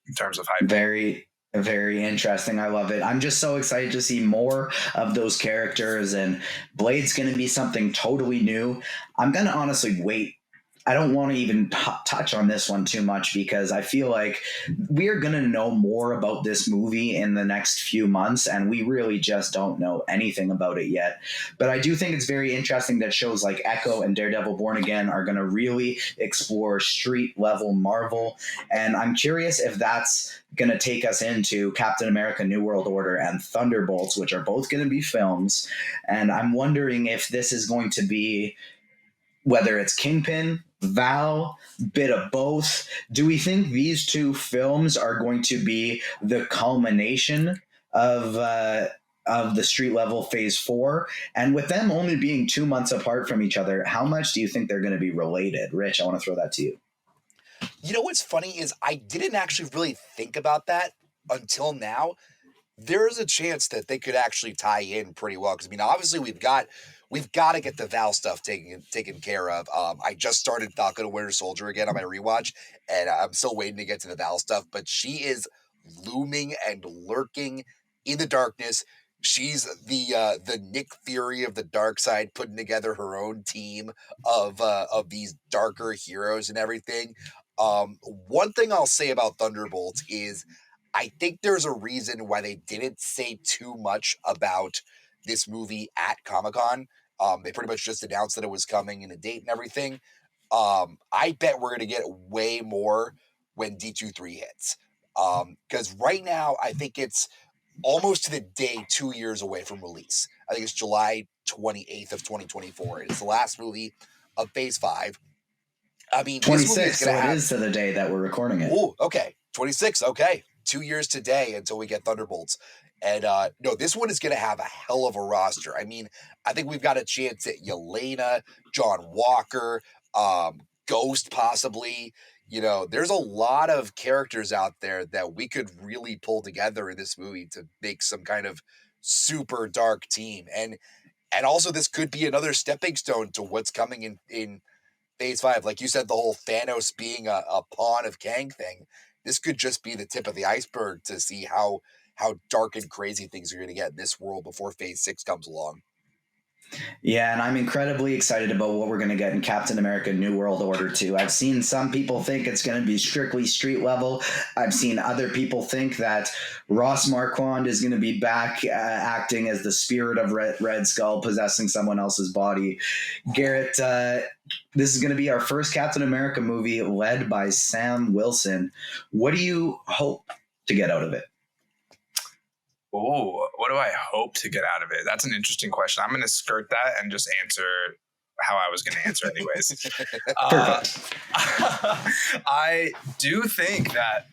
in terms of hype. Very, very interesting. I love it. I'm just so excited to see more of those characters, and Blade's going to be something totally new. I'm going to honestly wait I don't want to even touch on this one too much because I feel like we are going to know more about this movie in the next few months, and we really just don't know anything about it yet. But I do think it's very interesting that shows like Echo and Daredevil Born Again are going to really explore street level Marvel, and I'm curious if that's going to take us into Captain America New World Order and Thunderbolts, which are both going to be films. And I'm wondering if this is going to be, whether it's Kingpin, Val, bit of both. Do we think these two films are going to be the culmination of the street level phase 4? And with them only being 2 months apart from each other, how much do you think they're going to be related? Rich, I want to throw that to you. You know what's funny is I didn't actually really think about that until now. There is a chance that they could actually tie in pretty well, because I mean, obviously we've got to get the Val stuff taken care of. I just started Falcon and Winter Soldier again on my rewatch, and I'm still waiting to get to the Val stuff. But she is looming and lurking in the darkness. She's the Nick Fury of the dark side, putting together her own team of these darker heroes and everything. One thing I'll say about Thunderbolts is I think there's a reason why they didn't say too much about this movie at Comic-Con. They pretty much just announced that it was coming and a date and everything. I bet we're going to get way more when D23 hits. Because right now, I think it's almost to the day 2 years away from release. I think it's July 28th of 2024. It's the last movie of Phase 5. I mean, 26, so it is to the day that we're recording it. Oh, okay. 26, okay. 2 years today until we get Thunderbolts. And no, this one is going to have a hell of a roster. I mean, I think we've got a chance at Yelena, John Walker, Ghost possibly. You know, there's a lot of characters out there that we could really pull together in this movie to make some kind of super dark team. And also this could be another stepping stone to what's coming in Phase 5. Like you said, the whole Thanos being a pawn of Kang thing. This could just be the tip of the iceberg to see how dark and crazy things are going to get in this world before Phase 6 comes along. Yeah, and I'm incredibly excited about what we're going to get in Captain America New World Order 2. I've seen some people think it's going to be strictly street level. I've seen other people think that Ross Marquand is going to be back acting as the spirit of Red Skull possessing someone else's body. Garrett, this is going to be our first Captain America movie led by Sam Wilson. What do you hope to get out of it? Oh, what do I hope to get out of it? That's an interesting question. I'm going to skirt that and just answer how I was going to answer anyways. I do think that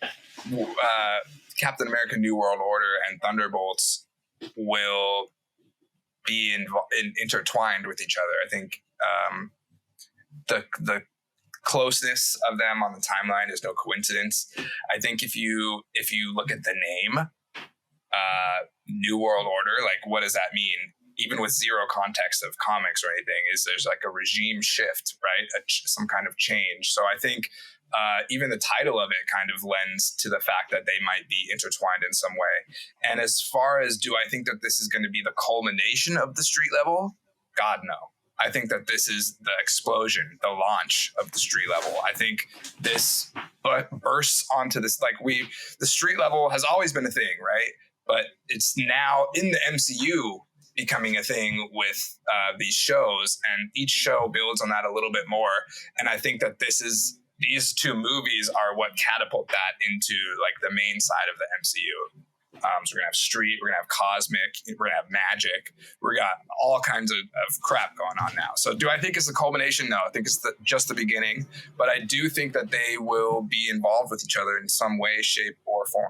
Captain America New World Order and Thunderbolts will be intertwined with each other. I think the closeness of them on the timeline is no coincidence. I think if you look at the name, New World Order, like what does that mean? Even with zero context of comics or anything, is there's like a regime shift, right? Some kind of change. So I think even the title of it kind of lends to the fact that they might be intertwined in some way. And as far as do I think that this is going to be the culmination of the street level? God, no. I think that this is the explosion, the launch of the street level. I think this bursts onto this, the street level has always been a thing, right? But it's now in the MCU becoming a thing with these shows, and each show builds on that a little bit more. And I think that these two movies are what catapult that into like the main side of the MCU. So we're gonna have street, we're gonna have cosmic, we're gonna have magic. We got all kinds of crap going on now. So do I think it's the culmination? No, I think it's just the beginning. But I do think that they will be involved with each other in some way, shape, or form.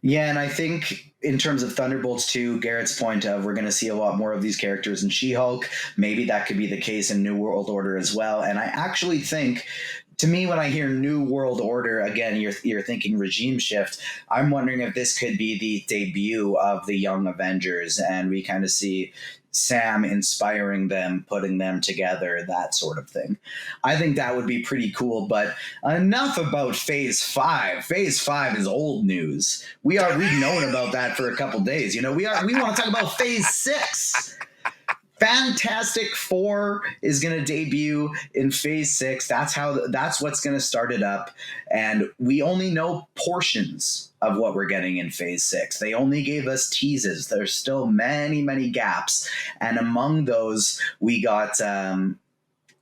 Yeah, and I think in terms of Thunderbolts 2, Garrett's point of we're going to see a lot more of these characters in She-Hulk, maybe that could be the case in New World Order as well. And I actually think, to me, when I hear New World Order, again, you're thinking regime shift. I'm wondering if this could be the debut of the Young Avengers, and we kind of see Sam inspiring them, putting them together, that sort of thing. I think that would be pretty cool, but enough about Phase 5. Phase 5 is old news. We've known about that for a couple days. You know, we want to talk about Phase 6. Fantastic Four is going to debut in Phase 6. That's what's going to start it up, and we only know portions of what we're getting in Phase 6. They only gave us teases. There's still many gaps, and among those, we got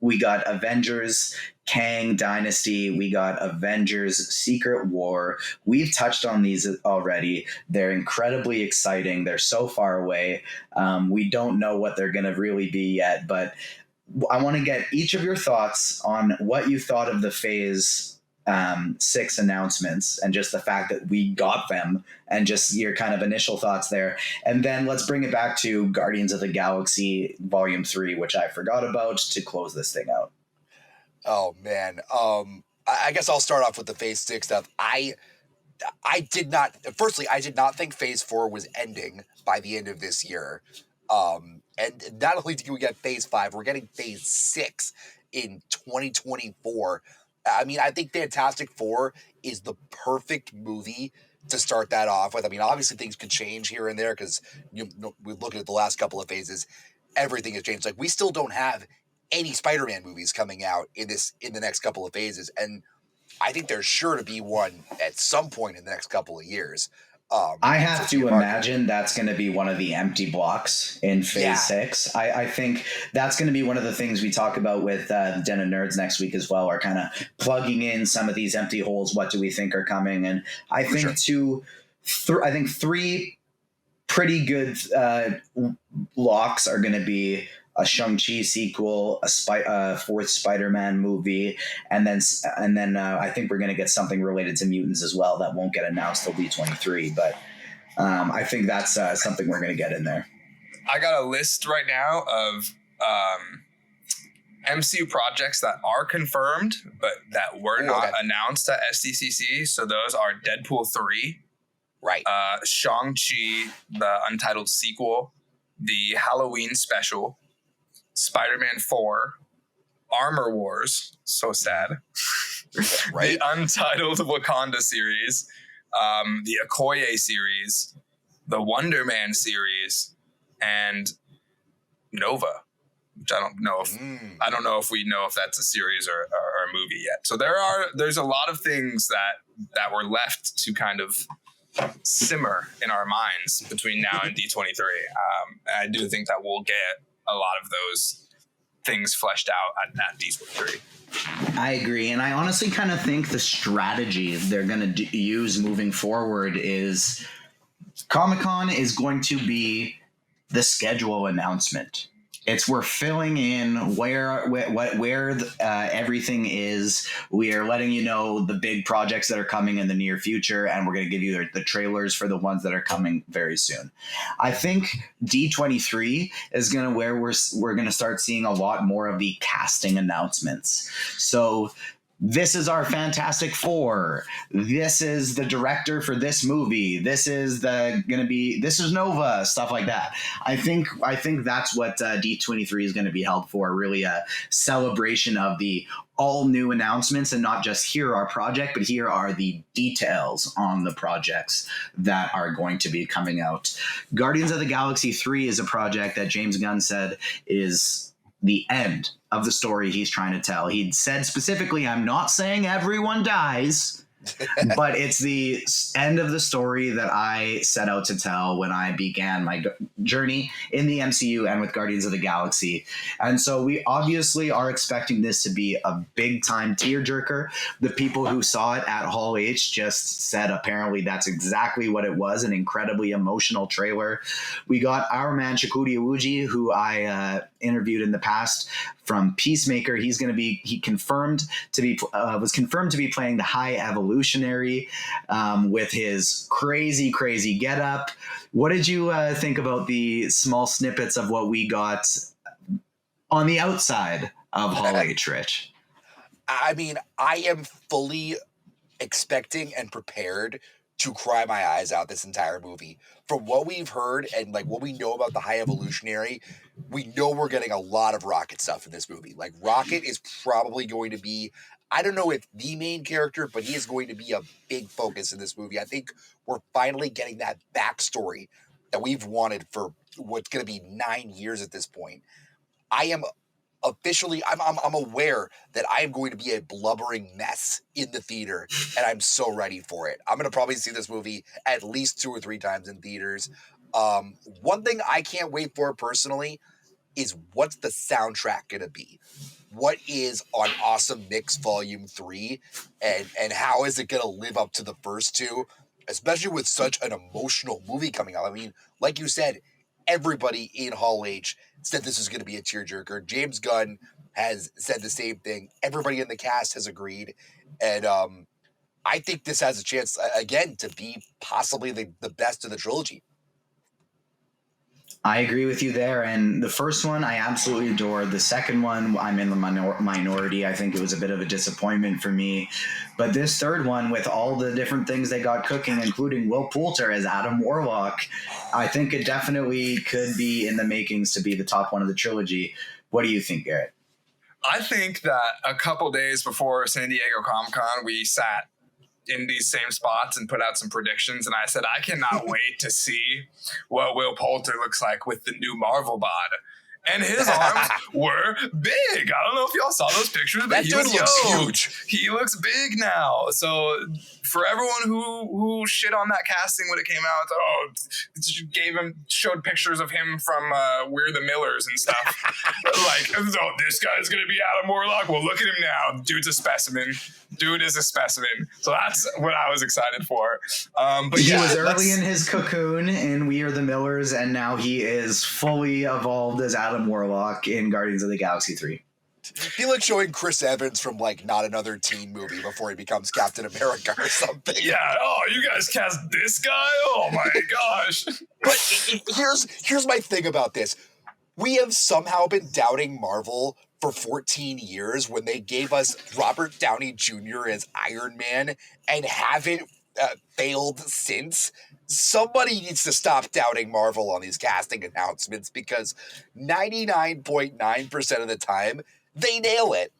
Avengers Kang Dynasty. We got Avengers Secret War. We've touched on these already. They're incredibly exciting. They're so far away. We don't know what they're going to really be yet, but I want to get each of your thoughts on what you thought of the Phase 6 announcements and just the fact that we got them and just your kind of initial thoughts there. And then let's bring it back to Guardians of the Galaxy Volume 3, which I forgot about, to close this thing out. Oh man. I guess I'll start off with the Phase 6 stuff. I did not think Phase 4 was ending by the end of this year. And not only do we get Phase 5, we're getting Phase 6 in 2024. I mean, I think Fantastic Four is the perfect movie to start that off with. I mean, obviously things could change here and there because we look at the last couple of phases, everything has changed. Like, we still don't have any Spider-Man movies coming out in the next couple of phases, and I think there's sure to be one at some point in the next couple of years. I have to imagine that's going to be one of the empty blocks in Phase 6. I think that's going to be one of the things we talk about with Den of Nerds next week as well, are kind of plugging in some of these empty holes. What do we think are coming? And I think I think three pretty good locks are going to be a Shang-Chi sequel, a fourth Spider-Man movie, and then I think we're going to get something related to mutants as well that won't get announced till D23. But I think that's something we're going to get in there. I got a list right now of MCU projects that are confirmed, but that were not announced at SDCC. So those are Deadpool 3, right? Shang-Chi, the Untitled sequel, the Halloween special, Spider-Man 4, Armor Wars, so sad, right? The Untitled Wakanda series, the Okoye series, the Wonder Man series, and Nova, which I don't know if we know if that's a series or a movie yet. So there's a lot of things that were left to kind of simmer in our minds between now and D23. I do think that we'll get a lot of those things fleshed out at D23. I agree. And I honestly kind of think the strategy they're going to use moving forward is Comic-Con is going to be the schedule announcement. We're filling in where everything is. We are letting you know the big projects that are coming in the near future, and we're going to give you the trailers for the ones that are coming very soon. I think D23 is going to where we're going to start seeing a lot more of the casting announcements. So this is our Fantastic Four. This is the director for this movie. This is Nova, stuff like that. I think that's what D23 is going to be held for, really a celebration of the all new announcements, and not just here our project, but here are the details on the projects that are going to be coming out. Guardians of the Galaxy 3 is a project that James Gunn said is the end of the story he's trying to tell. He'd said specifically, I'm not saying everyone dies, but it's the end of the story that I set out to tell when I began my journey in the MCU and with Guardians of the Galaxy. And so we obviously are expecting this to be a big time tearjerker. The people who saw it at Hall H just said apparently that's exactly what it was, an incredibly emotional trailer. We got our man Shakudi Iwuji, who I interviewed in the past, from Peacemaker. He was confirmed to be playing the High Evolutionary with his crazy getup. What did you think about the small snippets of what we got on the outside of Hall H, Rich? I mean, I am fully expecting and prepared to cry my eyes out this entire movie. From what we've heard and like what we know about the High Evolutionary, we know we're getting a lot of Rocket stuff in this movie. Like, Rocket is probably going to be, I don't know if the main character, but he is going to be a big focus in this movie. I think we're finally getting that backstory that we've wanted for what's going to be 9 years at this point. I am officially, I'm aware that I am going to be a blubbering mess in the theater, and I'm so ready for it. I'm going to probably see this movie at least 2 or 3 times in theaters. One thing I can't wait for personally is what's the soundtrack going to be? What is on Awesome Mix Volume 3, and how is it going to live up to the first 2, especially with such an emotional movie coming out? I mean, like you said, everybody in Hall H said this was going to be a tearjerker. James Gunn has said the same thing. Everybody in the cast has agreed. And I think this has a chance, again, to be possibly the best of the trilogy. I agree with you there. And the first one, I absolutely adored. The second one, I'm in the minority. I think it was a bit of a disappointment for me. But this third one, with all the different things they got cooking, including Will Poulter as Adam Warlock, I think it definitely could be in the makings to be the top one of the trilogy. What do you think, Garrett? I think that a couple days before San Diego Comic-Con, we sat in these same spots and put out some predictions, and I said I cannot wait to see what Will Poulter looks like with the new Marvel bod. And his arms were big. I don't know if y'all saw those pictures, but That dude looks huge. He looks big now. So for everyone who shit on that casting when it came out, showed pictures of him from We're the Millers and stuff. Like, oh, this guy's gonna be Adam Warlock. Well, look at him now. Dude's a specimen. Dude is a specimen. So that's what I was excited for. But he was early in his cocoon in We Are the Millers, and now he is fully evolved as Adam Warlock in Guardians of the Galaxy 3. I feel like showing Chris Evans from like not another teen movie before he becomes Captain America or something. Yeah. Oh, you guys cast this guy? Oh my gosh. But here's my thing about this. We have somehow been doubting Marvel for 14 years when they gave us Robert Downey Jr. as Iron Man and haven't failed since. Somebody needs to stop doubting Marvel on these casting announcements, because 99.9% of the time they nail it.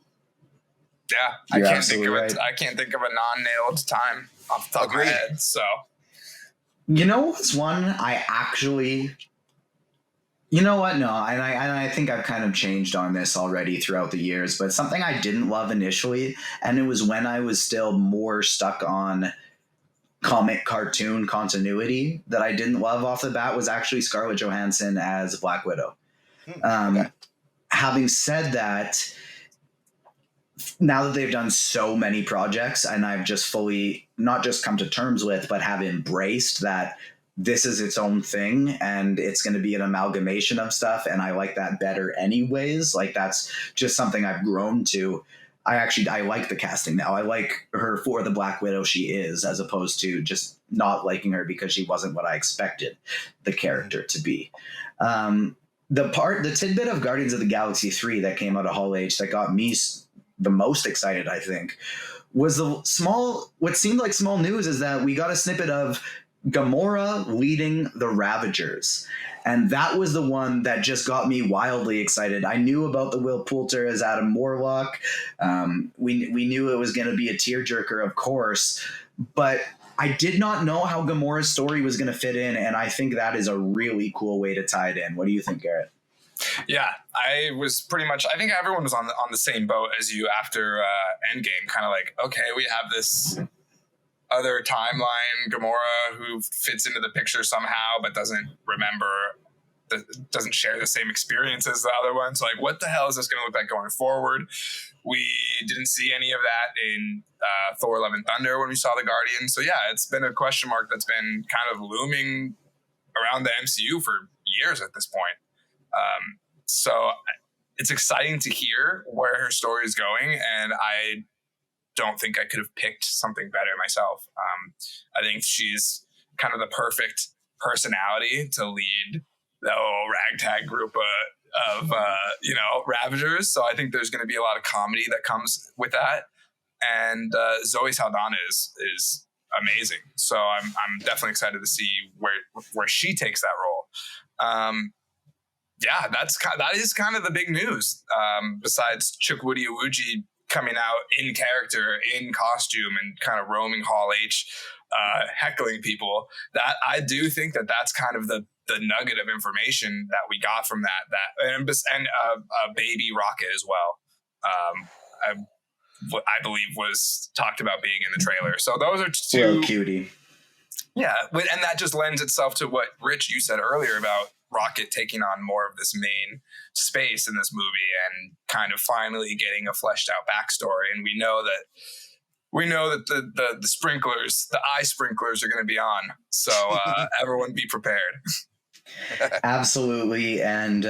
Yeah, I can't think of a non-nailed time off the top of my head. So, you know what's one I actually. You know what? No, and I think I've kind of changed on this already throughout the years, but something I didn't love initially, and it was when I was still more stuck on comic cartoon continuity that I didn't love off the bat, was actually Scarlett Johansson as Black Widow. Okay. Having said that, now that they've done so many projects, and I've just fully not just come to terms with, but have embraced that this is its own thing and it's going to be an amalgamation of stuff, and I like that better anyways. Like, that's just something I've grown to. I like the casting now. I like her for the Black Widow she is, as opposed to just not liking her because she wasn't what I expected the character to be. The tidbit of Guardians of the Galaxy 3 that came out of Hall H that got me the most excited, I think, was what seemed like small news, is that we got a snippet of Gamora leading the Ravagers. And that was the one that just got me wildly excited. I knew about the Will Poulter as Adam Warlock. We knew it was going to be a tearjerker, of course, but I did not know how Gamora's story was going to fit in, and I think that is a really cool way to tie it in. What do you think, Garrett? Yeah, I think everyone was on the same boat as you after Endgame, kind of like, okay, we have this other timeline, Gamora, who fits into the picture somehow, but doesn't share the same experience as the other ones. Like, what the hell is this going to look like going forward? We didn't see any of that in Thor: Love and Thunder when we saw the Guardians. So yeah, it's been a question mark that's been kind of looming around the MCU for years at this point. So it's exciting to hear where her story is going, and I don't think I could have picked something better myself. I think she's kind of the perfect personality to lead the whole ragtag group of Ravagers. So I think there's going to be a lot of comedy that comes with that. And Zoe Saldana is amazing. So I'm definitely excited to see where she takes that role. Yeah, that is kind of the big news. Besides Chukwudi Iwuji coming out in character, in costume, and kind of roaming Hall H, heckling people, that I do think that's kind of the the nugget of information that we got from and a baby Rocket as well. I believe was talked about being in the trailer. So those are two. Little cutie. Yeah, and that just lends itself to what Rich you said earlier about Rocket taking on more of this main space in this movie and kind of finally getting a fleshed out backstory. And we know that the sprinklers, the eye sprinklers, are going to be on. So everyone be prepared. Absolutely, and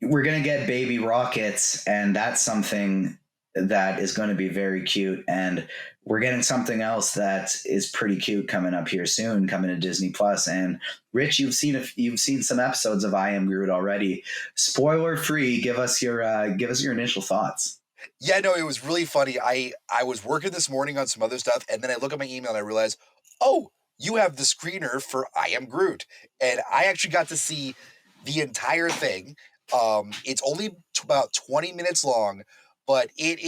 we're going to get baby Rockets, and that's something that is going to be very cute. And we're getting something else that is pretty cute coming up here soon, coming to Disney Plus. And Rich, you've seen some episodes of I Am Groot already. Spoiler free. Give us your initial thoughts. Yeah, no, it was really funny. I was working this morning on some other stuff, and then I look at my email and I realize, oh, you have the screener for I Am Groot, and I actually got to see the entire thing. It's only about 20 minutes long. But it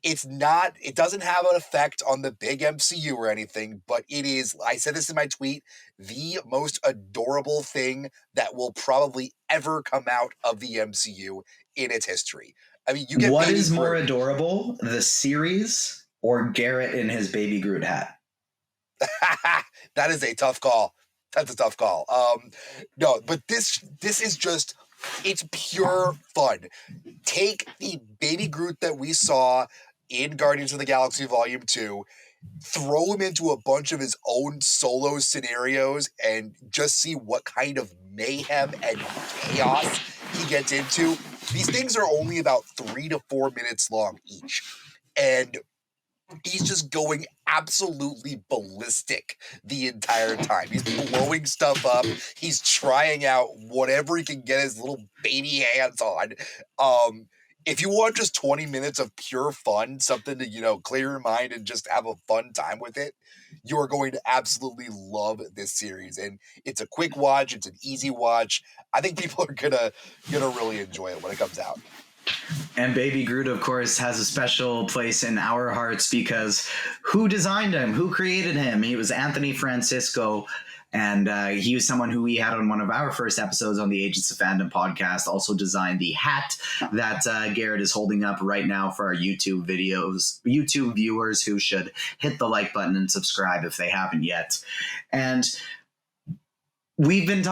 doesn't have an effect on the big MCU or anything, but it is, I said this in my tweet, the most adorable thing that will probably ever come out of the MCU in its history. I mean, you get what is more adorable, the series or Garrett in his Baby Groot hat? That is a tough call. That's a tough call. No, but this is just, it's pure fun. Take the Baby Groot that we saw in Guardians of the Galaxy Volume 2, throw him into a bunch of his own solo scenarios, and just see what kind of mayhem and chaos he gets into. These things are only about 3 to 4 minutes long each. And he's just going absolutely ballistic the entire time. He's blowing stuff up. He's trying out whatever he can get his little baby hands on. If you want just 20 minutes of pure fun, something to, clear your mind and just have a fun time with it, you are going to absolutely love this series. And it's a quick watch. It's an easy watch. I think people are gonna really enjoy it when it comes out. And Baby Groot, of course, has a special place in our hearts because who designed him? Who created him? He was Anthony Francisco, and he was someone who we had on one of our first episodes on the Agents of Fandom podcast, also designed the hat that Garrett is holding up right now for our YouTube viewers who should hit the like button and subscribe if they haven't yet. And we've been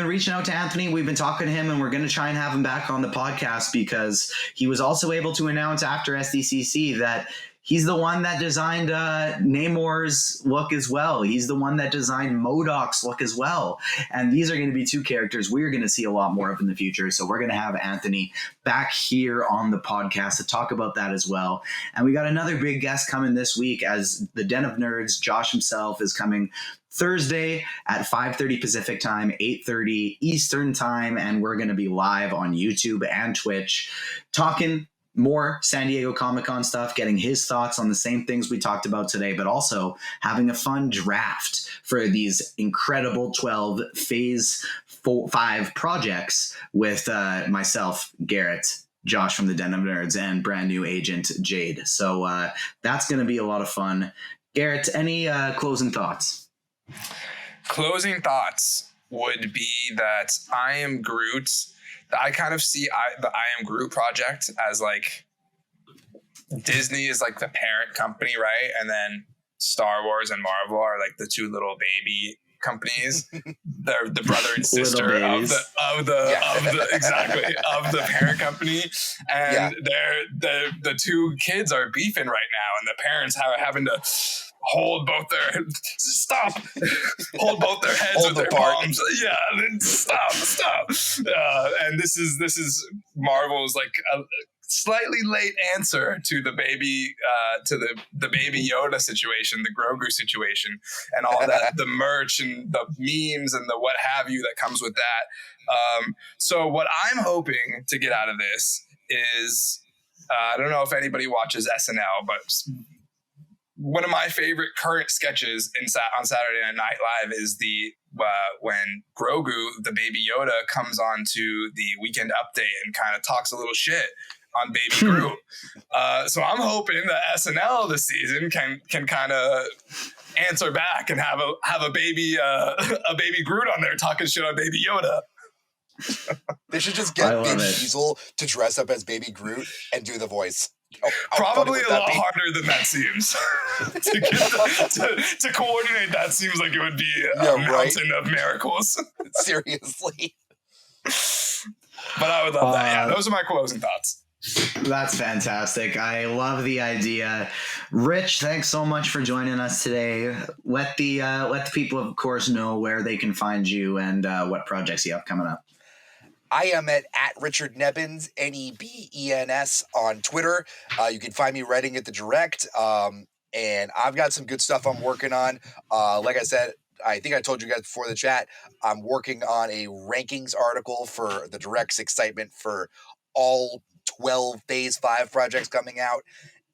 reaching out to Anthony. We've been talking to him, and we're going to try and have him back on the podcast because he was also able to announce after SDCC that he's the one that designed Namor's look as well. He's the one that designed MODOK's look as well. And these are going to be two characters we're going to see a lot more of in the future. So we're going to have Anthony back here on the podcast to talk about that as well. And we got another big guest coming this week as the Den of Nerds, Josh himself, is coming Thursday at 5:30 Pacific time, 8:30 Eastern time, and we're going to be live on YouTube and Twitch talking more San Diego Comic-Con stuff, getting his thoughts on the same things we talked about today, but also having a fun draft for these incredible 12 Phase 5 projects with myself, Garrett, Josh from the Den of Nerds, and brand new agent Jade. So that's going to be a lot of fun. Garrett, any closing thoughts? Closing thoughts would be that I Am Groot. I kind of see the I Am Groot project as like Disney is like the parent company, right? And then Star Wars and Marvel are like the two little baby companies. They're the brother and sister of the parent company. And the two kids are beefing right now, and the parents are having to hold both their heads with their palms. Yeah, stop. And this is Marvel's like a slightly late answer to the baby the baby Yoda situation, the Grogu situation, and all that, the merch and the memes and the what have you that comes with that. So what I'm hoping to get out of this is I don't know if anybody watches SNL, but one of my favorite current sketches on Saturday Night Live is the when Grogu, the baby Yoda, comes on to the Weekend Update and kind of talks a little shit on Baby Groot. So I'm hoping that SNL this season can kind of answer back and have a baby Groot on there talking shit on Baby Yoda. They should just get Vin Diesel to dress up as Baby Groot and do the voice. Probably a lot harder than that seems. to coordinate that seems like it would be a mountain of miracles. Seriously. But I would love that. Yeah, those are my closing thoughts. That's fantastic. I love the idea. Rich, thanks so much for joining us today. Let the people, of course, know where they can find you and what projects you have coming up. I am at Richard Nebens, Nebens on Twitter. You can find me writing at The Direct. And I've got some good stuff I'm working on. Like I said, I think I told you guys before the chat, I'm working on a rankings article for The Direct's excitement for all 12 Phase 5 projects coming out.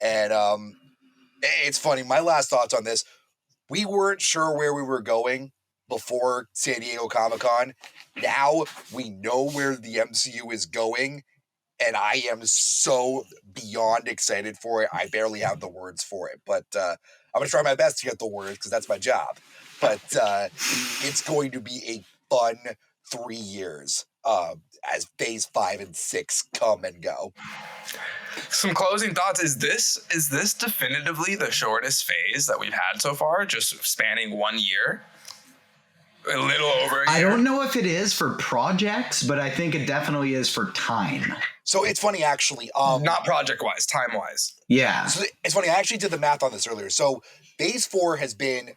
And it's funny, my last thoughts on this, we weren't sure where we were going before San Diego Comic-Con. Now we know where the MCU is going, and I am so beyond excited for it. I barely have the words for it, but I'm going to try my best to get the words because that's my job. But it's going to be a fun 3 years as Phase 5 and 6 come and go. Some closing thoughts. Is this definitively the shortest phase that we've had so far, just spanning 1 year? A little over a year? I don't know if it is for projects, but I think it definitely is for time. So it's funny, actually. Not project-wise, time-wise. Yeah. So it's funny. I actually did the math on this earlier. So Phase 4 has been,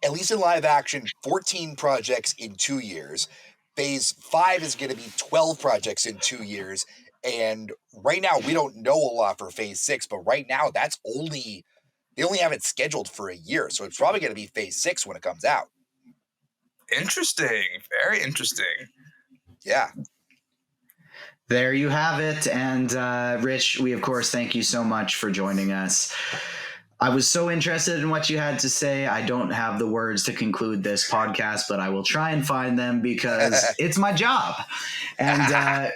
at least in live action, 14 projects in 2 years. Phase 5 is going to be 12 projects in 2 years. And right now, we don't know a lot for Phase 6, but right now, they only have it scheduled for a year. So it's probably going to be Phase 6 when it comes out. Interesting. Very interesting. Yeah. There you have it. And Rich, we, of course, thank you so much for joining us. I was so interested in what you had to say. I don't have the words to conclude this podcast, but I will try and find them because it's my job. And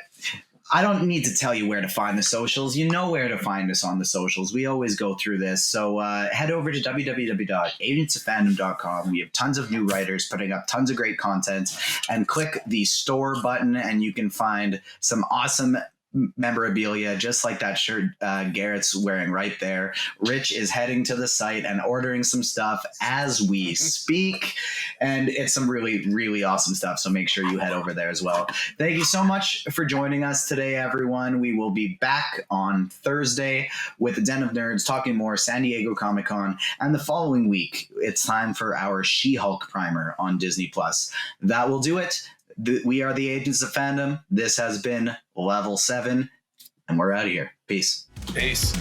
I don't need to tell you where to find the socials. You know where to find us on the socials. We always go through this. So head over to www.agentsoffandom.com. We have tons of new writers putting up tons of great content, and click the store button and you can find some awesome memorabilia, just like that shirt Garrett's wearing right there. Rich is heading to the site and ordering some stuff as we speak, and it's some really, really awesome stuff, so make sure you head over there as well. Thank you so much for joining us today, everyone. We will be back on Thursday with the Den of Nerds talking more San Diego Comic-Con, and the following week it's time for our She-Hulk primer on Disney+. That will do it. We are the Agents of Fandom. This has been Level 7, and we're out of here. Peace. Peace.